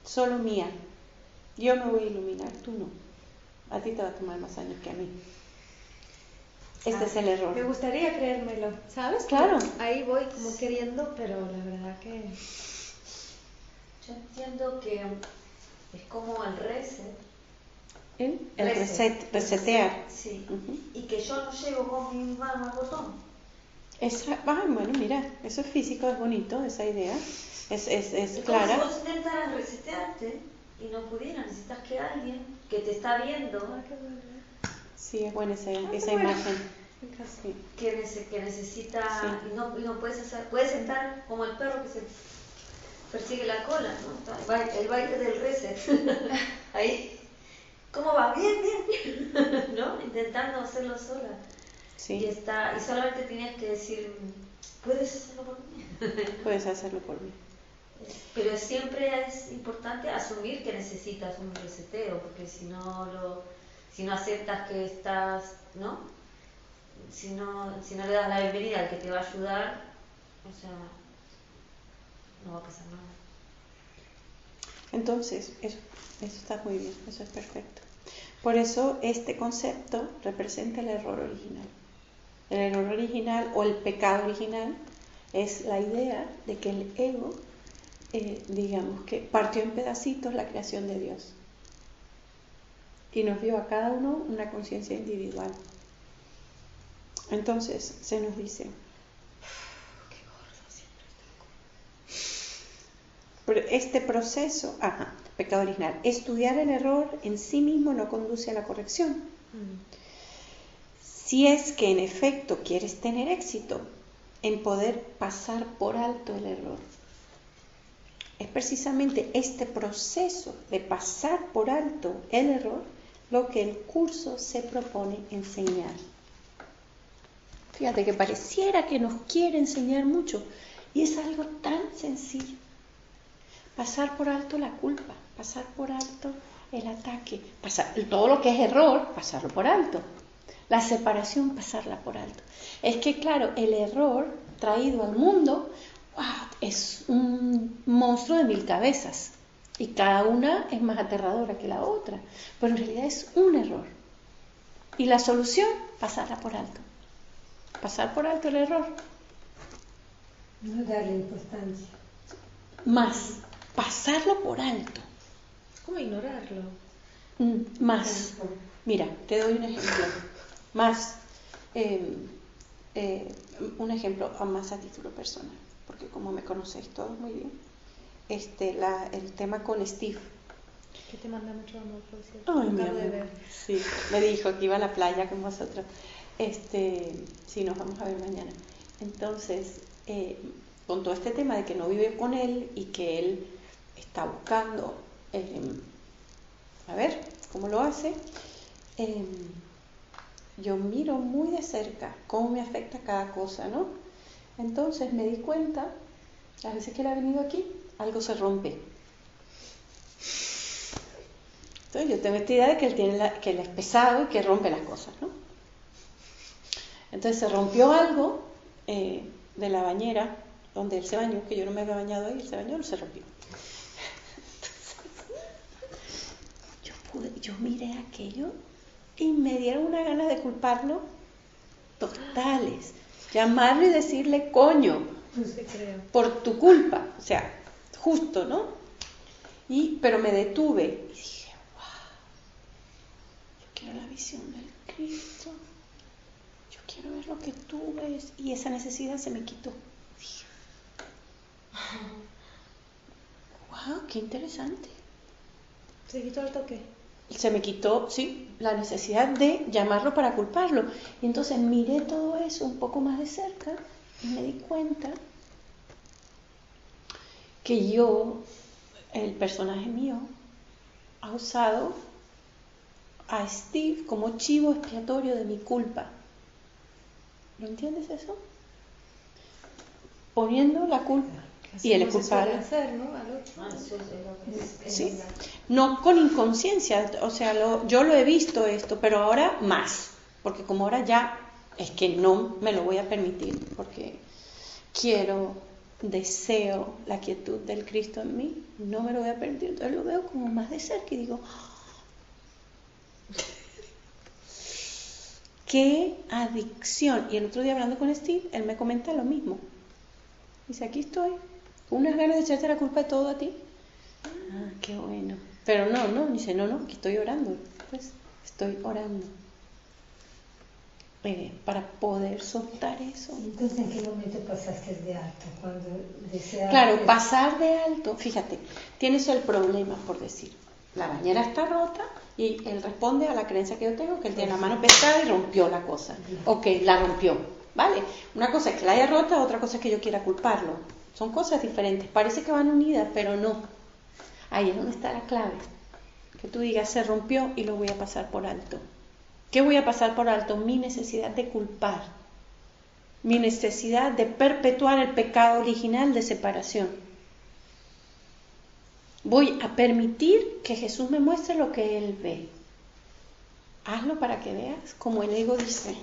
solo mía. Yo me voy a iluminar, tú no. A ti te va a tomar más años que a mí. Este es el error. Me gustaría creérmelo, ¿sabes? Claro. Ahí voy como queriendo, pero la verdad que... Yo entiendo que es como el reset. El resetear. Sí. Uh-huh. Y que yo no llego con mi mano al botón. Bueno, mira, eso es físico, es bonito, esa idea. Es clara. Si vos intentaras resetearte y no pudieras, necesitas que alguien que te está viendo, Sí, es buena esa imagen. Sí. que necesita, Sí. y no puedes hacer, puedes estar como el perro que se persigue la cola, ¿no? El baile del reset. Ahí. ¿Cómo va? Bien, bien. ¿No? Intentando hacerlo sola. Sí. Y solamente tenías que decir, ¿puedes hacerlo por mí? Puedes hacerlo por mí. Pero siempre es importante asumir que necesitas un reseteo, porque si no aceptas que estás, ¿no? Si no le das la bienvenida al que te va a ayudar, o sea, no va a pasar nada. Entonces, eso está muy bien, eso es perfecto. Por eso este concepto representa el error original. El error original o el pecado original es la idea de que el ego, digamos que partió en pedacitos la creación de Dios y nos dio a cada uno una conciencia individual. Entonces se nos dice, qué gordo siempre está. Pero este proceso, pecado original, estudiar el error en sí mismo no conduce a la corrección. Si es que en efecto quieres tener éxito en poder pasar por alto el error, es precisamente este proceso de pasar por alto el error lo que el curso se propone enseñar. Fíjate que pareciera que nos quiere enseñar mucho y es algo tan sencillo. Pasar por alto la culpa, pasar por alto el ataque, todo lo que es error, pasarlo por alto. La separación, pasarla por alto. Es que claro, el error traído al mundo, es un monstruo de 1000 cabezas y cada una es más aterradora que la otra, pero en realidad es un error. Y la solución, pasarla por alto. Pasar por alto el error. No darle importancia. Más, pasarlo por alto. Es como ignorarlo. Más. Mira, te doy un ejemplo. Más, un ejemplo más a título personal, porque como me conocéis todos muy bien, el tema con Steve. Que te manda mucho amor, por cierto. Ay, mi Acabo de amor. ver. Sí, me dijo que iba a la playa con vosotros. Sí, nos vamos a ver mañana. Entonces, con todo este tema de que no vive con él y que él está buscando, a ver cómo lo hace, yo miro muy de cerca cómo me afecta cada cosa, ¿no? Entonces me di cuenta, las veces que él ha venido aquí, algo se rompe. Entonces yo tengo esta idea de que que él es pesado y que rompe las cosas, ¿no? Entonces se rompió algo de la bañera donde él se bañó, que yo no me había bañado ahí, él se bañó, no se rompió. Entonces, yo miré aquello y me dieron una ganas de culparlo totales. Llamarlo y decirle, coño, por tu culpa. O sea, justo, ¿no? Pero me detuve y dije, wow, yo quiero la visión del Cristo. Yo quiero ver lo que tú ves. Y esa necesidad se me quitó. Dije, wow, qué interesante. ¿Se quitó el toque? Se me quitó, sí, la necesidad de llamarlo para culparlo. Y entonces miré todo eso un poco más de cerca y me di cuenta que yo, el personaje mío, ha usado a Steve como chivo expiatorio de mi culpa. ¿Lo entiendes eso? Poniendo la culpa. Y él es culpable. Hacer, ¿no? Al otro. Sí. No con inconsciencia, o sea, yo lo he visto esto, pero ahora más, porque como ahora ya es que no me lo voy a permitir, porque deseo la quietud del Cristo en mí, no me lo voy a permitir, entonces lo veo como más de cerca y digo, qué adicción. Y el otro día hablando con Steve, él me comenta lo mismo. Dice, aquí estoy, unas ganas de echarte la culpa de todo a ti. Ah, qué bueno. Pero dice, no, aquí estoy orando. Pues estoy orando. Para poder soltar eso. Entonces, ¿en qué momento pasaste de alto? Cuando deseaste... Claro, pasar de alto, fíjate, tienes el problema, por decir, la bañera está rota y él responde a la creencia que yo tengo, que él tiene la mano pesada y rompió la cosa. Ok, la rompió, ¿vale? Una cosa es que la haya rota, otra cosa es que yo quiera culparlo. Son cosas diferentes, parece que van unidas, pero no. Ahí es donde está la clave. Que tú digas, se rompió y lo voy a pasar por alto. ¿Qué voy a pasar por alto? Mi necesidad de culpar. Mi necesidad de perpetuar el pecado original de separación. Voy a permitir que Jesús me muestre lo que Él ve. Hazlo para que veas, como el ego dice,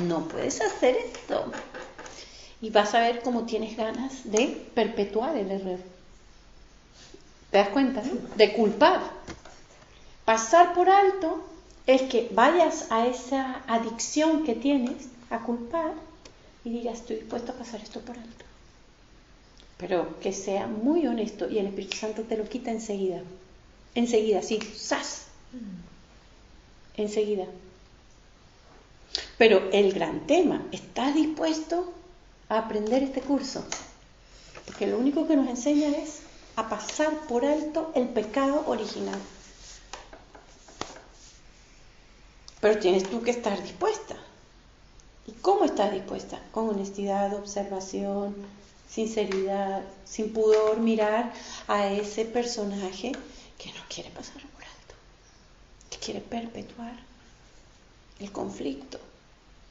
no puedes hacer esto. Y vas a ver cómo tienes ganas de perpetuar el error. ¿Te das cuenta, no? De culpar. Pasar por alto es que vayas a esa adicción que tienes a culpar y digas, estoy dispuesto a pasar esto por alto. Pero que sea muy honesto y el Espíritu Santo te lo quita enseguida. Enseguida, sí, ¡zas! Enseguida. Pero el gran tema, ¿estás dispuesto a aprender este curso? Porque lo único que nos enseña es a pasar por alto el pecado original. Pero tienes tú que estar dispuesta. ¿Y cómo estás dispuesta? Con honestidad, observación, sinceridad, sin pudor, mirar a ese personaje que no quiere pasar por alto, que quiere perpetuar el conflicto,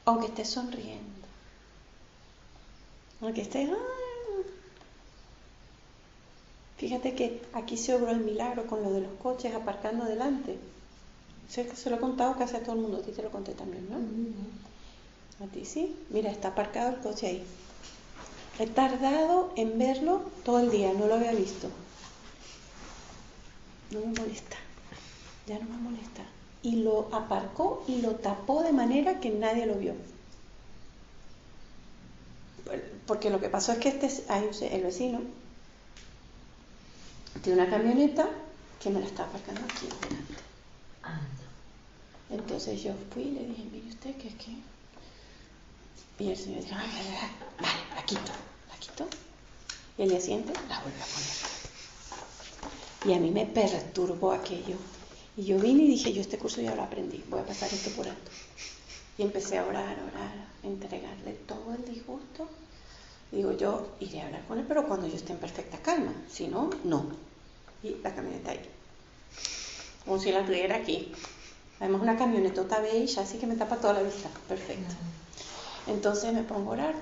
aunque esté sonriendo, aunque esté... Fíjate que aquí se obró el milagro con lo de los coches aparcando adelante. Sé que se lo he contado casi a todo el mundo, a ti te lo conté también, ¿no? A ti sí. Mira, está aparcado el coche ahí. He tardado en verlo todo el día, no lo había visto. No me molesta, ya no me molesta. Y lo aparcó y lo tapó de manera que nadie lo vio. Porque lo que pasó es que el vecino tiene una camioneta que me la está aparcando aquí delante. Entonces yo fui y le dije, mire usted, que es que... Y el señor dijo, vale, la quito. Y el día siguiente la vuelvo a poner. Y a mí me perturbó aquello. Y yo vine y dije, yo este curso ya lo aprendí, voy a pasar esto por alto. Y empecé a orar, a entregarle todo el disgusto. Digo, yo iré a hablar con él, pero cuando yo esté en perfecta calma. Si no, no. Y la camioneta ahí. Como si la tuviera aquí. Además una camionetota beige, así que me tapa toda la vista. Perfecto. Entonces me pongo a orar,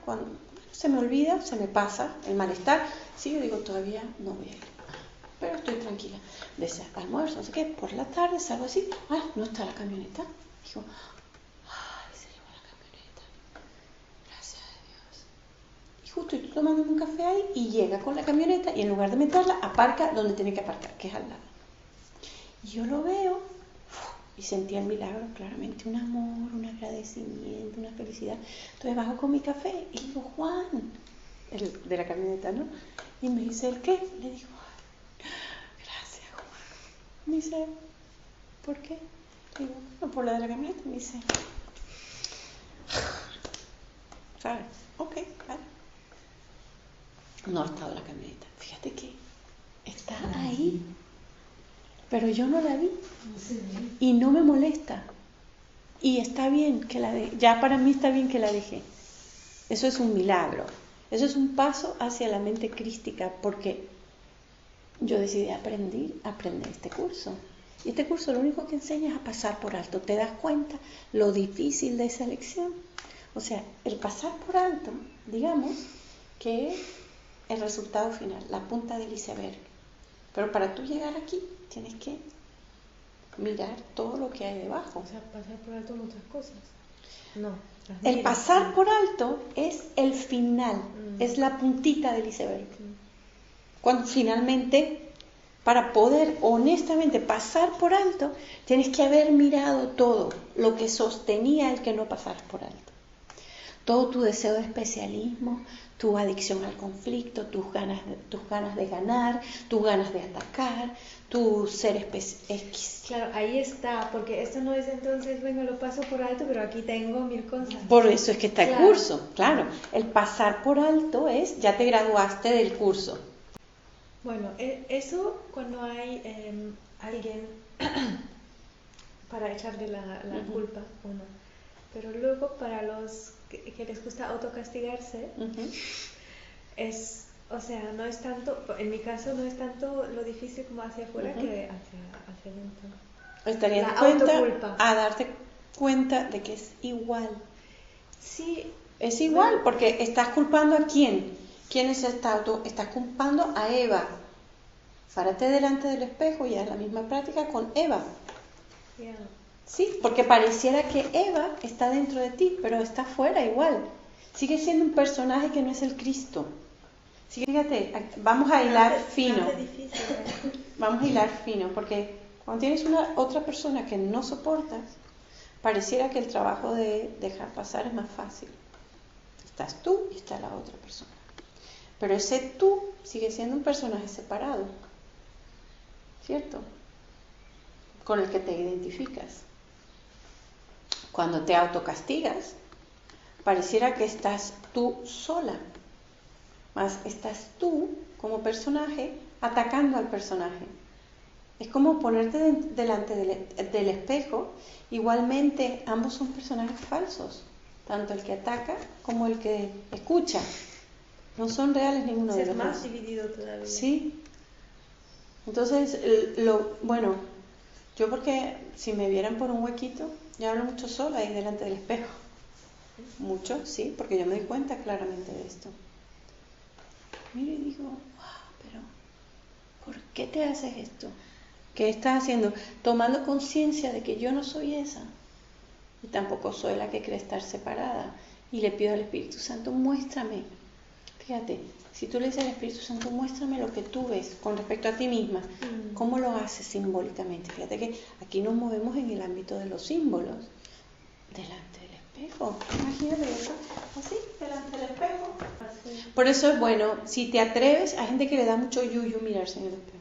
cuando se me olvida, se me pasa el malestar. Sí, yo digo, todavía no voy a ir, pero estoy tranquila. De ese almuerzo, no sé qué, por la tarde salgo así, no está la camioneta. Digo, se llevó la camioneta, gracias a Dios. Y justo estoy tomando un café ahí y llega con la camioneta y en lugar de meterla, aparca donde tiene que aparcar, que es al lado. Y yo lo veo y sentí el milagro, claramente, un amor, un agradecimiento, una felicidad. Entonces bajo con mi café y digo, Juan, el de la camioneta, ¿no? Y me dice, ¿el qué? Le digo, gracias, Juan. Me dice, ¿por qué? Le digo, no, por la de la camioneta. Me dice, ¿sabes? Ok, vale. No ha estado la camioneta. Fíjate que está ahí, pero yo no la vi y no me molesta. Y está bien que la dejé. Ya para mí está bien que la dejé. Eso es un milagro. Eso es un paso hacia la mente crística, porque yo decidí aprender este curso. Y este curso lo único que enseña es a pasar por alto. ¿Te das cuenta lo difícil de esa lección? O sea, el pasar por alto, digamos, que es el resultado final, la punta del iceberg. Pero para tú llegar aquí, tienes que mirar todo lo que hay debajo. O sea, pasar por alto muchas cosas. No. El pasar por alto es el final, es la puntita del iceberg. Cuando finalmente, para poder honestamente pasar por alto, tienes que haber mirado todo lo que sostenía el que no pasaras por alto. Todo tu deseo de especialismo, tu adicción al conflicto, tus ganas de ganar, tus ganas de atacar, tu ser Claro, ahí está, porque esto no es entonces, venga, lo paso por alto, pero aquí tengo 1000 cosas. Por eso es que está el curso, claro. El pasar por alto es, ya te graduaste del curso. Bueno, eso cuando hay alguien para echarle la culpa, uno. Pero luego para los que les gusta autocastigarse, es, o sea, no es tanto, en mi caso no es tanto lo difícil como hacia afuera que hacia dentro. Estarías a darte cuenta de que es igual. Sí. Es igual, porque estás culpando ¿a quién? ¿Quién es esta auto? Estás culpando a Eva. Párate delante del espejo y haz la misma práctica con Eva. Yeah. Sí, porque pareciera que Eva está dentro de ti, pero está fuera igual. Sigue siendo un personaje que no es el Cristo. Sí, fíjate, vamos a hilar fino. Vamos a hilar fino, porque cuando tienes otra persona que no soportas, pareciera que el trabajo de dejar pasar es más fácil. Estás tú y está la otra persona. Pero ese tú sigue siendo un personaje separado, ¿cierto? Con el que te identificas. Cuando te autocastigas, pareciera que estás tú sola, más estás tú como personaje atacando al personaje. Es como ponerte delante del espejo. Igualmente, ambos son personajes falsos, tanto el que ataca como el que escucha. No son reales ninguno de los dos. Es más dividido todavía. Sí. Entonces, bueno, yo porque si me vieran por un huequito, yo hablo mucho sola ahí delante del espejo. Mucho, sí, porque yo me doy cuenta claramente de esto. Miro y digo, wow, pero ¿por qué te haces esto? ¿Qué estás haciendo? Tomando conciencia de que yo no soy esa. Y tampoco soy la que cree estar separada. Y le pido al Espíritu Santo, muéstrame. Fíjate, si tú le dices al Espíritu Santo, muéstrame lo que tú ves con respecto a ti misma. ¿Cómo lo haces simbólicamente? Fíjate que aquí nos movemos en el ámbito de los símbolos. Delante del espejo. Imagínate eso. Así, delante del espejo. Así. Por eso es bueno, si te atreves, hay gente que le da mucho yuyu mirarse en el espejo.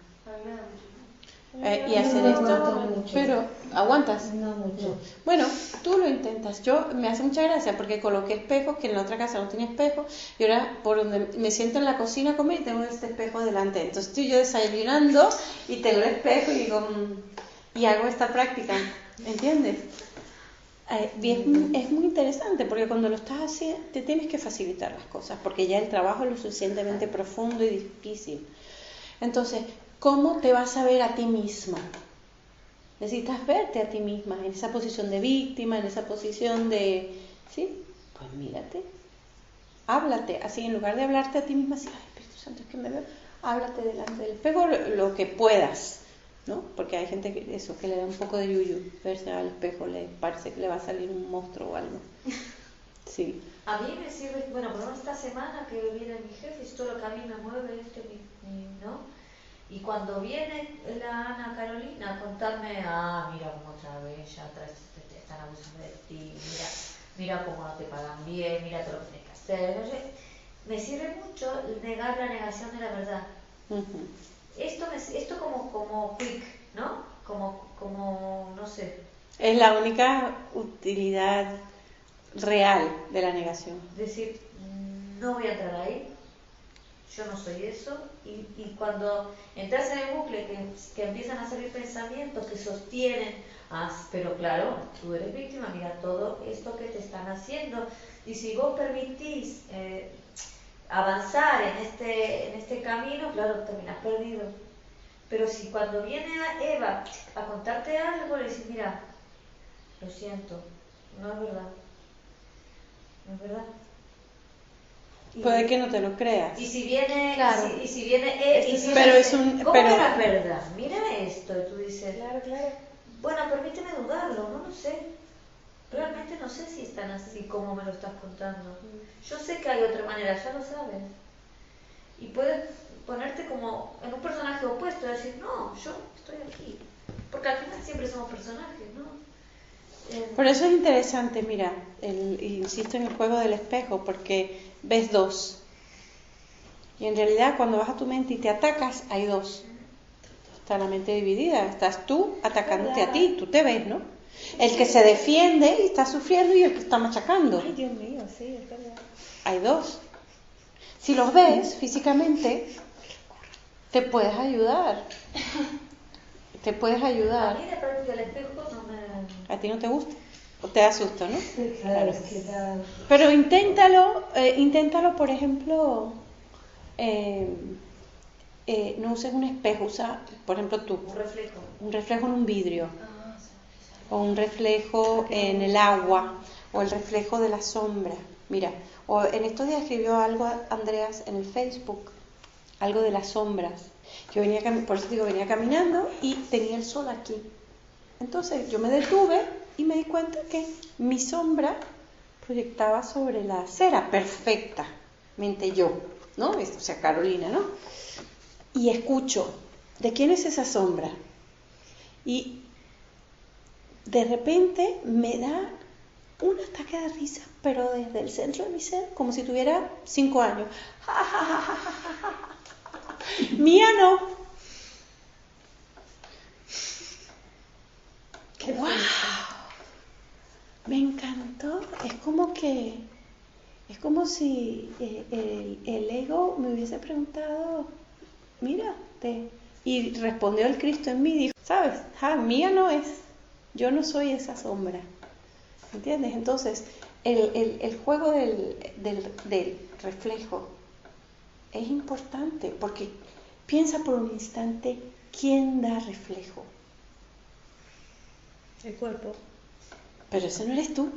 Y hacer esto. Pero, ¿aguantas? No mucho. Bueno, tú lo intentas. Me hace mucha gracia porque coloqué espejos, que en la otra casa no tenía espejos, y ahora por donde me siento en la cocina a comer y tengo este espejo delante. Entonces estoy yo desayunando y tengo el espejo y digo, y hago esta práctica, ¿entiendes? Es muy interesante porque cuando lo estás haciendo te tienes que facilitar las cosas porque ya el trabajo es lo suficientemente profundo y difícil. Entonces, ¿cómo te vas a ver a ti misma? Necesitas verte a ti misma en esa posición de víctima, en esa posición de... ¿sí? Pues mírate, háblate, así en lugar de hablarte a ti misma, así, ay, Espíritu Santo, es que me veo, háblate delante del espejo lo que puedas, ¿no? Porque hay gente que le da un poco de yuyu, verse al espejo le parece que le va a salir un monstruo o algo. Sí. A mí me sirve, bueno, por esta semana que viene mi jefe, es todo lo que a mí me mueve, ¿no? Y cuando viene la Ana Carolina a contarme, mira como otra vez ya te están abusando de ti, mira cómo no te pagan bien, mira todo lo que tienes que hacer, no sé, me sirve mucho negar la negación de la verdad. Uh-huh. Esto como quick, ¿no? Como no sé. Es la única utilidad real de la negación. Decir, no voy a entrar ahí, yo no soy eso, y cuando entras en el bucle que empiezan a salir pensamientos que sostienen, pero claro, tú eres víctima, mira todo esto que te están haciendo, y si vos permitís avanzar en este camino, claro, terminás perdido. Pero si cuando viene Eva a contarte algo, le decís, mira, lo siento, no es verdad. No es verdad. Puede que no te lo creas. Y si viene, claro. ¿cómo pero que no es verdad? Mira esto, y tú dices, Claro. bueno, permíteme dudarlo, no lo sé. Realmente no sé si están así como me lo estás contando. Yo sé que hay otra manera, ya lo sabes. Y puedes ponerte como en un personaje opuesto, decir, no, yo estoy aquí. Porque al final siempre somos personajes, ¿no? Por eso es interesante, mira, insisto en el juego del espejo, porque ves dos. Y en realidad cuando vas a tu mente y te atacas, hay dos. Está la mente dividida, estás tú atacándote a ti, tú te ves, ¿no? El que se defiende y está sufriendo y el que está machacando. Ay, Dios mío, sí, es verdad. Hay dos. Si los ves físicamente, te puedes ayudar. Te puedes ayudar. A mí me parece que el espejo no me... ¿A ti no te gusta? ¿O te da susto, no? Sí, claro, es que da... Pero inténtalo, por ejemplo, no uses un espejo, usa, por ejemplo, tú, un reflejo en un vidrio, o un reflejo en el agua, o el reflejo de la sombra. Mira, o en estos días escribió algo Andreas en el Facebook, algo de las sombras. Yo venía caminando y tenía el sol aquí. Entonces yo me detuve y me di cuenta que mi sombra proyectaba sobre la acera perfectamente yo, ¿no? O sea, Carolina, ¿no? Y escucho, ¿de quién es esa sombra? Y de repente me da un ataque de risa, pero desde el centro de mi ser, como si tuviera 5 años. Mía no. ¡Wow! Me encantó. Es como si el ego me hubiese preguntado, mírate. Y respondió el Cristo en mí, dijo, ¿sabes? Mía no es. Yo no soy esa sombra. ¿Entiendes? Entonces, el juego del reflejo es importante porque piensa por un instante, ¿quién da reflejo? El cuerpo. Pero ese no eres tú.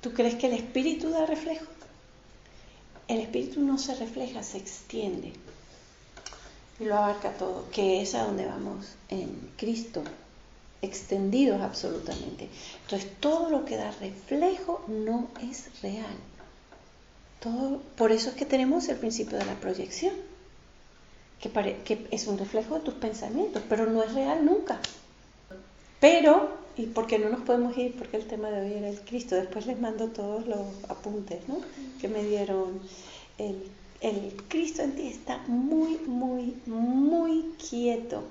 ¿Tú crees que el espíritu da reflejo? El espíritu no se refleja, se extiende y lo abarca todo, que es a donde vamos en Cristo, extendidos absolutamente. Entonces todo lo que da reflejo no es real. Por eso es que tenemos el principio de la proyección, que es un reflejo de tus pensamientos, pero no es real nunca. Pero, y porque no nos podemos ir, porque el tema de hoy era el Cristo, después les mando todos los apuntes, ¿no?, que me dieron. El Cristo en ti está muy, muy, muy quieto.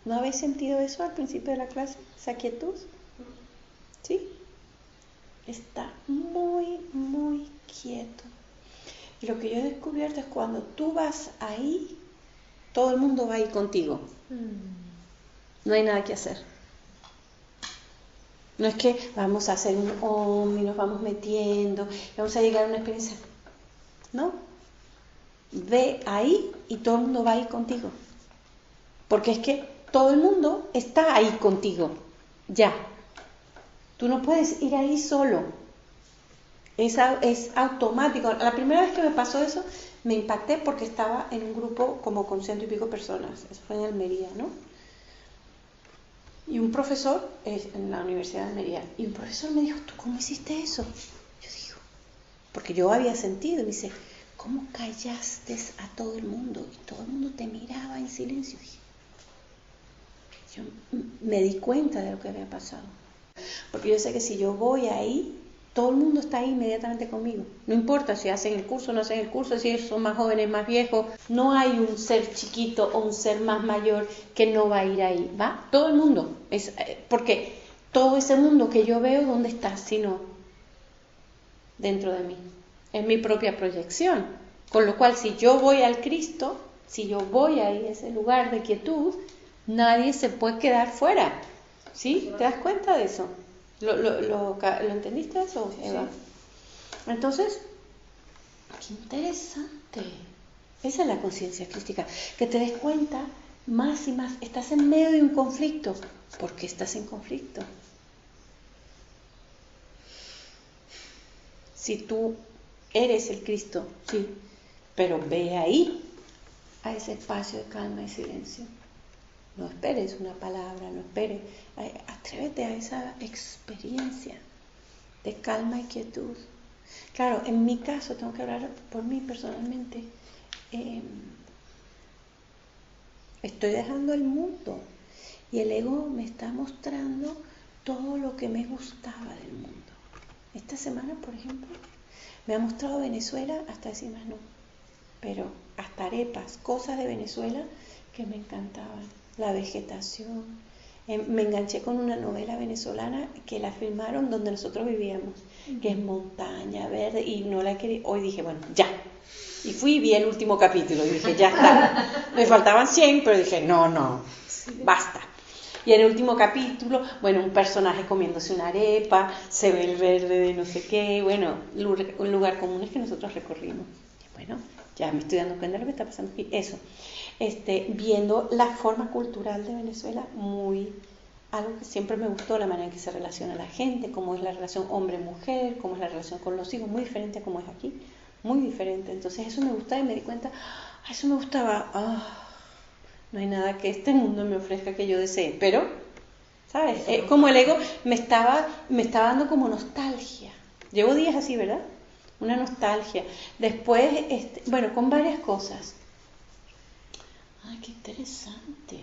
¿No habéis sentido eso al principio de la clase? ¿Esa quietud? ¿Sí? Está muy, muy quieto. Y lo que yo he descubierto es cuando tú vas ahí, todo el mundo va ahí contigo. No hay nada que hacer. No es que vamos a hacer un om y nos vamos metiendo, vamos a llegar a una experiencia. No. Ve ahí y todo el mundo va ahí contigo. Porque es que todo el mundo está ahí contigo. Ya. Tú no puedes ir ahí solo. Es automático. La primera vez que me pasó eso, me impacté porque estaba en un grupo como con 100 y pico personas. Eso fue en Almería, ¿no? Y un profesor, en la Universidad de Almería, y un profesor me dijo, ¿tú cómo hiciste eso? Yo digo, porque yo había sentido, y me dice, ¿cómo callaste a todo el mundo? Y todo el mundo te miraba en silencio. Yo me di cuenta de lo que había pasado. Porque yo sé que si yo voy ahí, todo el mundo está ahí inmediatamente conmigo. No importa si hacen el curso o no hacen el curso, si son más jóvenes, más viejos. No hay un ser chiquito o un ser más mayor que no va a ir ahí. ¿Va? Todo el mundo. Porque todo ese mundo que yo veo, ¿dónde está? Sino dentro de mí. Es mi propia proyección. Con lo cual, si yo voy al Cristo, si yo voy ahí a ese lugar de quietud, nadie se puede quedar fuera. ¿Sí? ¿Te das cuenta de eso? ¿Lo entendiste eso, Eva? Sí. Entonces, qué interesante. Esa es la conciencia crística. Que te des cuenta más y más. Estás en medio de un conflicto. ¿Por qué estás en conflicto? Si tú eres el Cristo, sí, pero ve ahí, a ese espacio de calma y silencio. No esperes una palabra, no esperes, atrévete a esa experiencia de calma y quietud. Claro, en mi caso, tengo que hablar por mí personalmente, estoy dejando el mundo y el ego me está mostrando todo lo que me gustaba del mundo. Esta semana, por ejemplo, me ha mostrado Venezuela hasta decir más no, pero hasta arepas, cosas de Venezuela que me encantaban. La vegetación. Me enganché con una novela venezolana que la filmaron donde nosotros vivíamos, que es montaña verde, y no la quería. Hoy dije, bueno, ya. Y fui y vi el último capítulo y dije, ya está. Me faltaban 100, pero dije, no, basta. Y en el último capítulo, bueno, un personaje comiéndose una arepa, se ve el verde de no sé qué, bueno, un lugar común es que nosotros recorrimos. Bueno, ya me estoy dando cuenta de lo que está pasando aquí. Eso. Viendo la forma cultural de Venezuela, algo que siempre me gustó, la manera en que se relaciona la gente, cómo es la relación hombre-mujer, cómo es la relación con los hijos, muy diferente a cómo es aquí, muy diferente. Entonces eso me gustaba y me di cuenta, eso me gustaba, no hay nada que este mundo me ofrezca que yo desee, pero, ¿sabes? Como el ego me estaba dando como nostalgia. Llevo días así, ¿verdad? Una nostalgia. Después, bueno, con varias cosas. ¡Ay, qué interesante!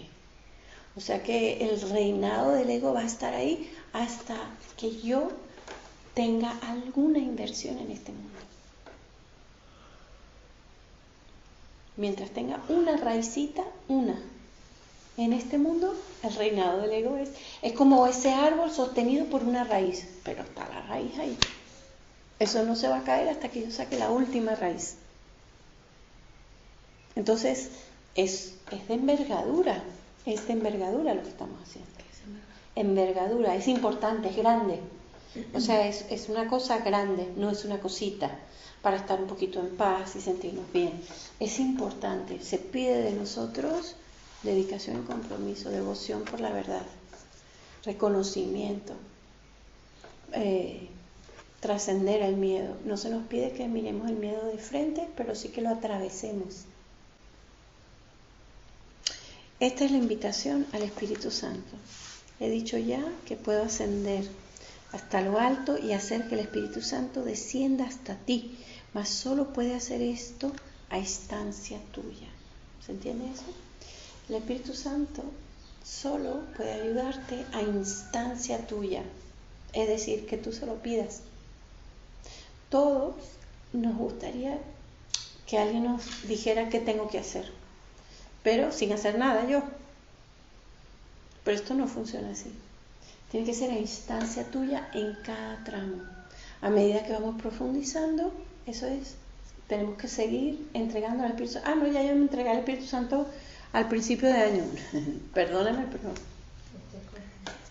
O sea que el reinado del ego va a estar ahí hasta que yo tenga alguna inversión en este mundo. Mientras tenga una raicita, en este mundo, el reinado del ego es como ese árbol sostenido por una raíz, pero está la raíz ahí. Eso no se va a caer hasta que yo saque la última raíz. Entonces, es de envergadura lo que estamos haciendo. Envergadura, es importante, es grande. O sea, es una cosa grande, no es una cosita para estar un poquito en paz y sentirnos bien. Es importante, se pide de nosotros dedicación y compromiso, devoción por la verdad, reconocimiento, trascender el miedo. No se nos pide que miremos el miedo de frente, pero sí que lo atravesemos. Esta es la invitación al Espíritu Santo. He dicho ya que puedo ascender hasta lo alto y hacer que el Espíritu Santo descienda hasta ti, mas solo puede hacer esto a instancia tuya. ¿Se entiende eso? El Espíritu Santo solo puede ayudarte a instancia tuya, es decir, que tú se lo pidas. Todos nos gustaría que alguien nos dijera qué tengo que hacer, pero sin hacer nada yo. Pero esto no funciona así. Tiene que ser a instancia tuya en cada tramo. A medida que vamos profundizando, eso es, tenemos que seguir entregando al Espíritu Santo. Ya yo me entregué al Espíritu Santo al principio de año. Perdóname, pero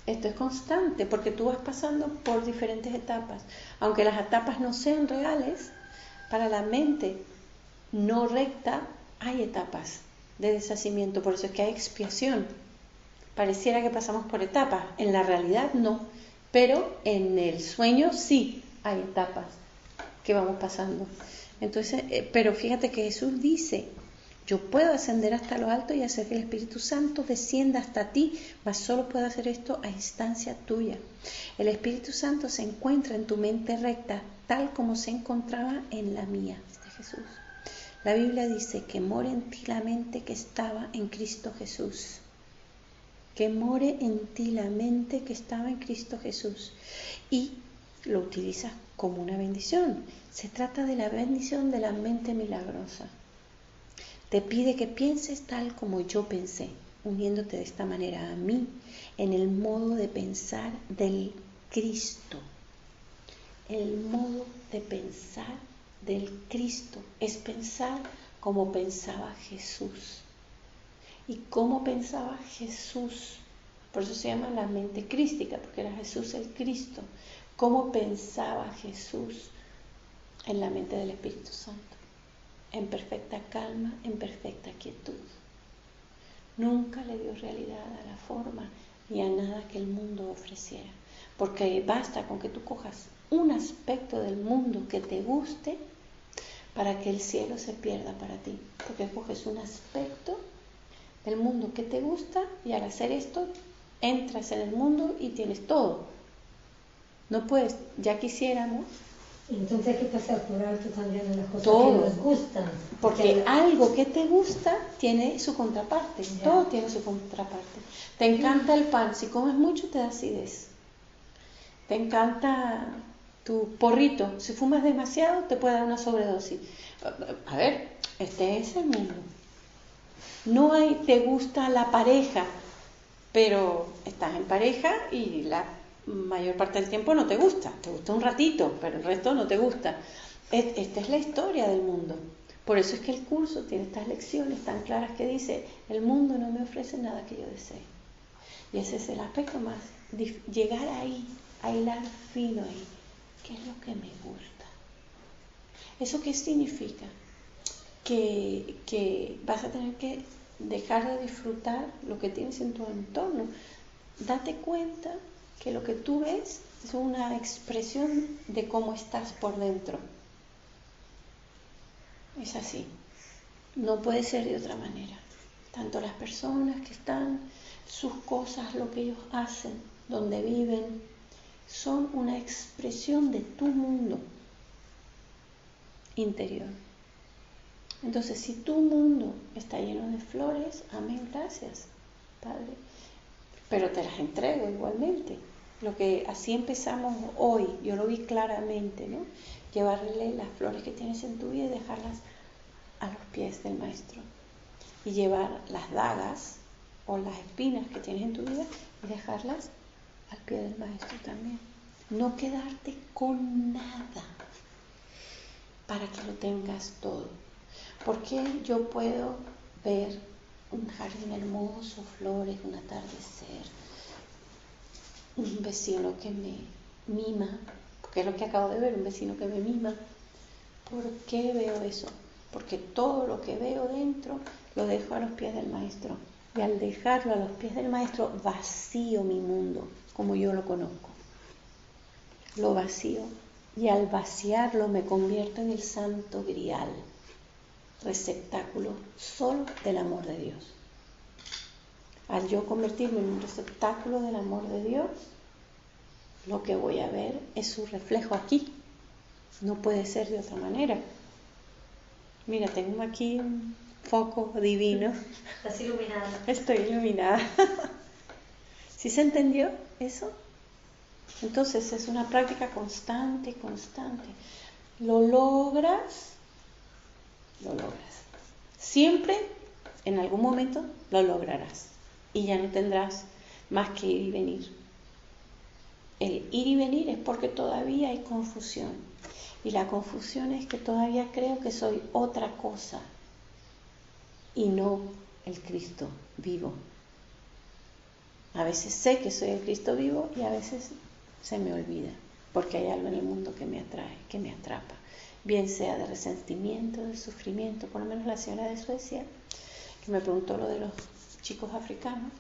esto es constante, porque tú vas pasando por diferentes etapas. Aunque las etapas no sean reales, para la mente no recta hay etapas de deshacimiento. Por eso es que hay expiación. Pareciera que pasamos por etapas, en la realidad no, pero en el sueño sí hay etapas que vamos pasando. Entonces, pero fíjate que Jesús dice, yo puedo ascender hasta lo alto y hacer que el Espíritu Santo descienda hasta ti, mas solo puedo hacer esto a instancia tuya. El Espíritu Santo se encuentra en tu mente recta, tal como se encontraba en la mía. Este es Jesús. La Biblia dice que more en ti la mente que estaba en Cristo Jesús. Que more en ti la mente que estaba en Cristo Jesús. Y lo utilizas como una bendición. Se trata de la bendición de la mente milagrosa. Te pide que pienses tal como yo pensé, uniéndote de esta manera a mí, en el modo de pensar del Cristo. El modo de pensar del Cristo es pensar como pensaba Jesús. ¿Y cómo pensaba Jesús? Por eso se llama la mente crística, porque era Jesús el Cristo. ¿Cómo pensaba Jesús en la mente del Espíritu Santo? En perfecta calma, en perfecta quietud. Nunca le dio realidad a la forma ni a nada que el mundo ofreciera, porque basta con que tú cojas un aspecto del mundo que te guste para que el cielo se pierda para ti, porque coges un aspecto del mundo que te gusta y al hacer esto entras en el mundo y tienes todo. No puedes, ya quisiéramos. Entonces hay que pasar por alto también en las cosas Todo. que nos gustan. Porque algo que te gusta tiene su contraparte, Ya. todo tiene su contraparte. Te encanta el pan, si comes mucho te da acidez. Te encanta tu porrito, si fumas demasiado te puede dar una sobredosis. A ver, este es el mundo. No hay, te gusta la pareja, pero estás en pareja y la mayor parte del tiempo no te gusta un ratito, pero el resto no te gusta. Esta es la historia del mundo. Por eso es que el curso tiene estas lecciones tan claras que dice, el mundo no me ofrece nada que yo desee. Y ese es el aspecto más, llegar ahí, a hilar fino ahí. ¿Qué es lo que me gusta? ¿Eso qué significa? Que vas a tener que dejar de disfrutar lo que tienes en tu entorno. Date cuenta que lo que tú ves es una expresión de cómo estás por dentro. Es así. No puede ser de otra manera. Tanto las personas que están, sus cosas, lo que ellos hacen, donde viven, son una expresión de tu mundo interior. Entonces, si tu mundo está lleno de flores, amén, gracias, Padre. Pero te las entrego igualmente. Lo que así empezamos hoy, yo lo vi claramente, ¿no? Llevarle las flores que tienes en tu vida y dejarlas a los pies del Maestro. Y llevar las dagas o las espinas que tienes en tu vida y dejarlas al pie del Maestro también. No quedarte con nada para que lo tengas todo. Porque yo puedo ver un jardín hermoso, flores, un atardecer, un vecino que me mima, porque es lo que acabo de ver, un vecino que me mima. ¿Por qué veo eso? Porque todo lo que veo dentro lo dejo a los pies del Maestro. Y al dejarlo a los pies del Maestro, vacío mi mundo, como yo lo conozco. Lo vacío. Y al vaciarlo me convierto en el santo grial, receptáculo solo del amor de Dios. Al yo convertirme en un receptáculo del amor de Dios, lo que voy a ver es su reflejo aquí. No puede ser de otra manera. Mira, tengo aquí un foco divino. Estás iluminada. Estoy iluminada. ¿Sí se entendió eso? Entonces es una práctica constante, constante. Lo logras. Siempre, en algún momento, lo lograrás. Y ya no tendrás más que ir y venir. El ir y venir es porque todavía hay confusión. Y la confusión es que todavía creo que soy otra cosa y no el Cristo vivo. A veces sé que soy el Cristo vivo y a veces se me olvida, porque hay algo en el mundo que me atrae, que me atrapa. Bien sea de resentimiento, de sufrimiento. Por lo menos la señora de Suecia, que me preguntó lo de los chicos africanos,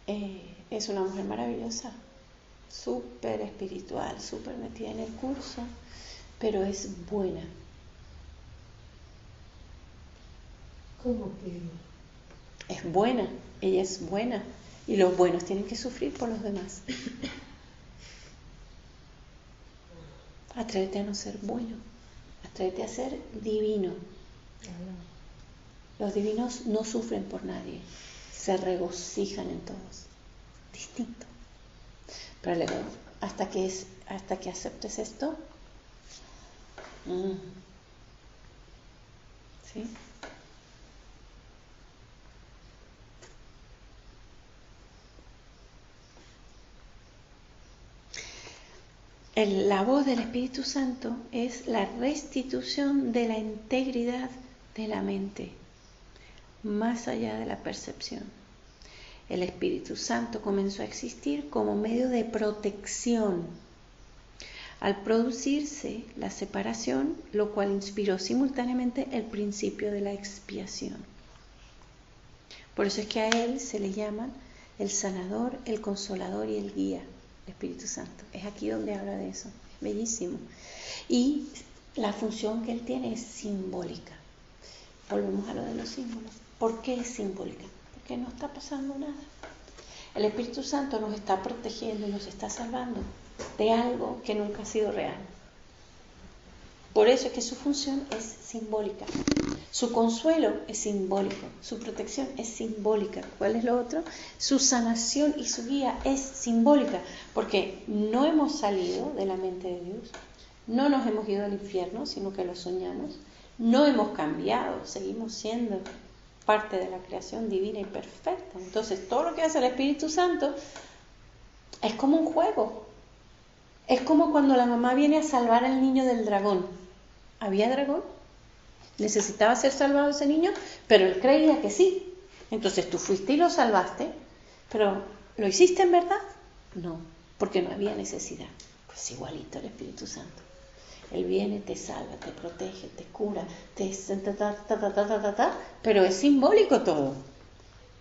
es una mujer maravillosa, súper espiritual, súper metida en el curso, pero es buena. ¿Cómo pero? Es buena, ella es buena. Y los buenos tienen que sufrir por los demás. Atrévete a no ser bueno. Atrévete a ser divino. Los divinos no sufren por nadie. Se regocijan en todos. Distinto. Pero luego, hasta que aceptes esto, ¿sí? La voz del Espíritu Santo es la restitución de la integridad de la mente, más allá de la percepción. El Espíritu Santo comenzó a existir como medio de protección al producirse la separación, lo cual inspiró simultáneamente el principio de la expiación. Por eso es que a Él se le llaman el sanador, el consolador y el guía, el Espíritu Santo. Es aquí donde habla de eso, es bellísimo. Y la función que Él tiene es simbólica. Volvemos a lo de los símbolos. ¿Por qué es simbólica? Porque no está pasando nada. El Espíritu Santo nos está protegiendo y nos está salvando de algo que nunca ha sido real. Por eso es que su función es simbólica. Su consuelo es simbólico, su protección es simbólica. ¿Cuál es lo otro? Su sanación y su guía es simbólica, porque no hemos salido de la mente de Dios, no nos hemos ido al infierno, sino que lo soñamos, no hemos cambiado, seguimos siendo parte de la creación divina y perfecta. Entonces, todo lo que hace el Espíritu Santo es como un juego. Es como cuando la mamá viene a salvar al niño del dragón. ¿Había dragón? Necesitaba ser salvado ese niño, pero él creía que sí. Entonces tú fuiste y lo salvaste, pero ¿lo hiciste en verdad? No, porque no había necesidad. Pues igualito el Espíritu Santo. Él viene, te salva, te protege, te cura, pero es simbólico todo,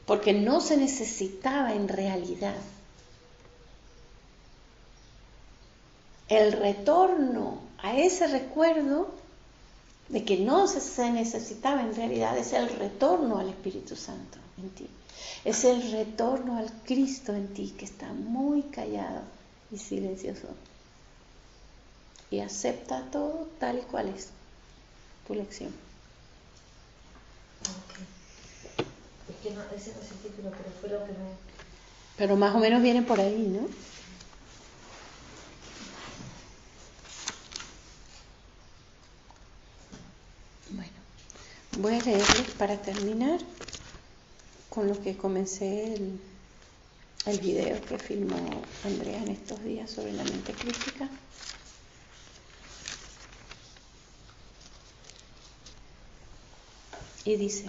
porque no se necesitaba en realidad. El retorno a ese recuerdo de que no se necesitaba en realidad es el retorno al Espíritu Santo en ti. Es el retorno al Cristo en ti que está muy callado y silencioso. Y acepta todo tal y cual es tu lección. Okay. Es que no, ese no es el título, pero fue lo que me... Pero más o menos viene por ahí, ¿no? Bueno, voy a leerles para terminar con lo que comencé el video que filmó Andrea en estos días sobre la mente crítica. Y dice: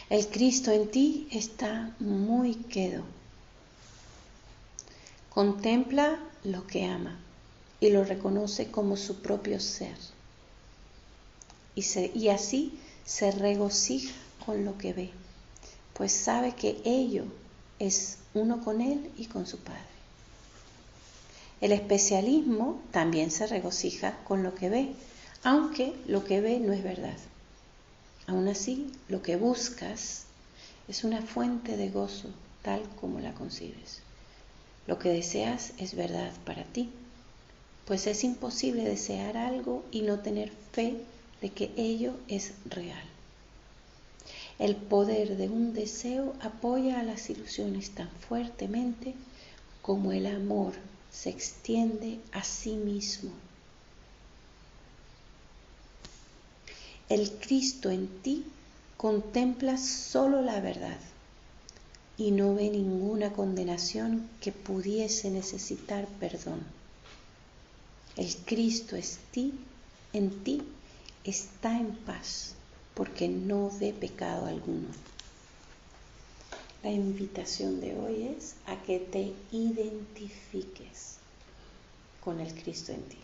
el Cristo en ti está muy quedo. Contempla lo que ama y lo reconoce como su propio ser. Y así se regocija con lo que ve, pues sabe que ello es uno con él y con su Padre. El especialismo también se regocija con lo que ve, aunque lo que ve no es verdad. Aún así, lo que buscas es una fuente de gozo tal como la concibes. Lo que deseas es verdad para ti, pues es imposible desear algo y no tener fe de que ello es real. El poder de un deseo apoya a las ilusiones tan fuertemente como el amor se extiende a sí mismo. El Cristo en ti contempla solo la verdad y no ve ninguna condenación que pudiese necesitar perdón. El Cristo en ti está en paz porque no ve pecado alguno. La invitación de hoy es a que te identifiques con el Cristo en ti.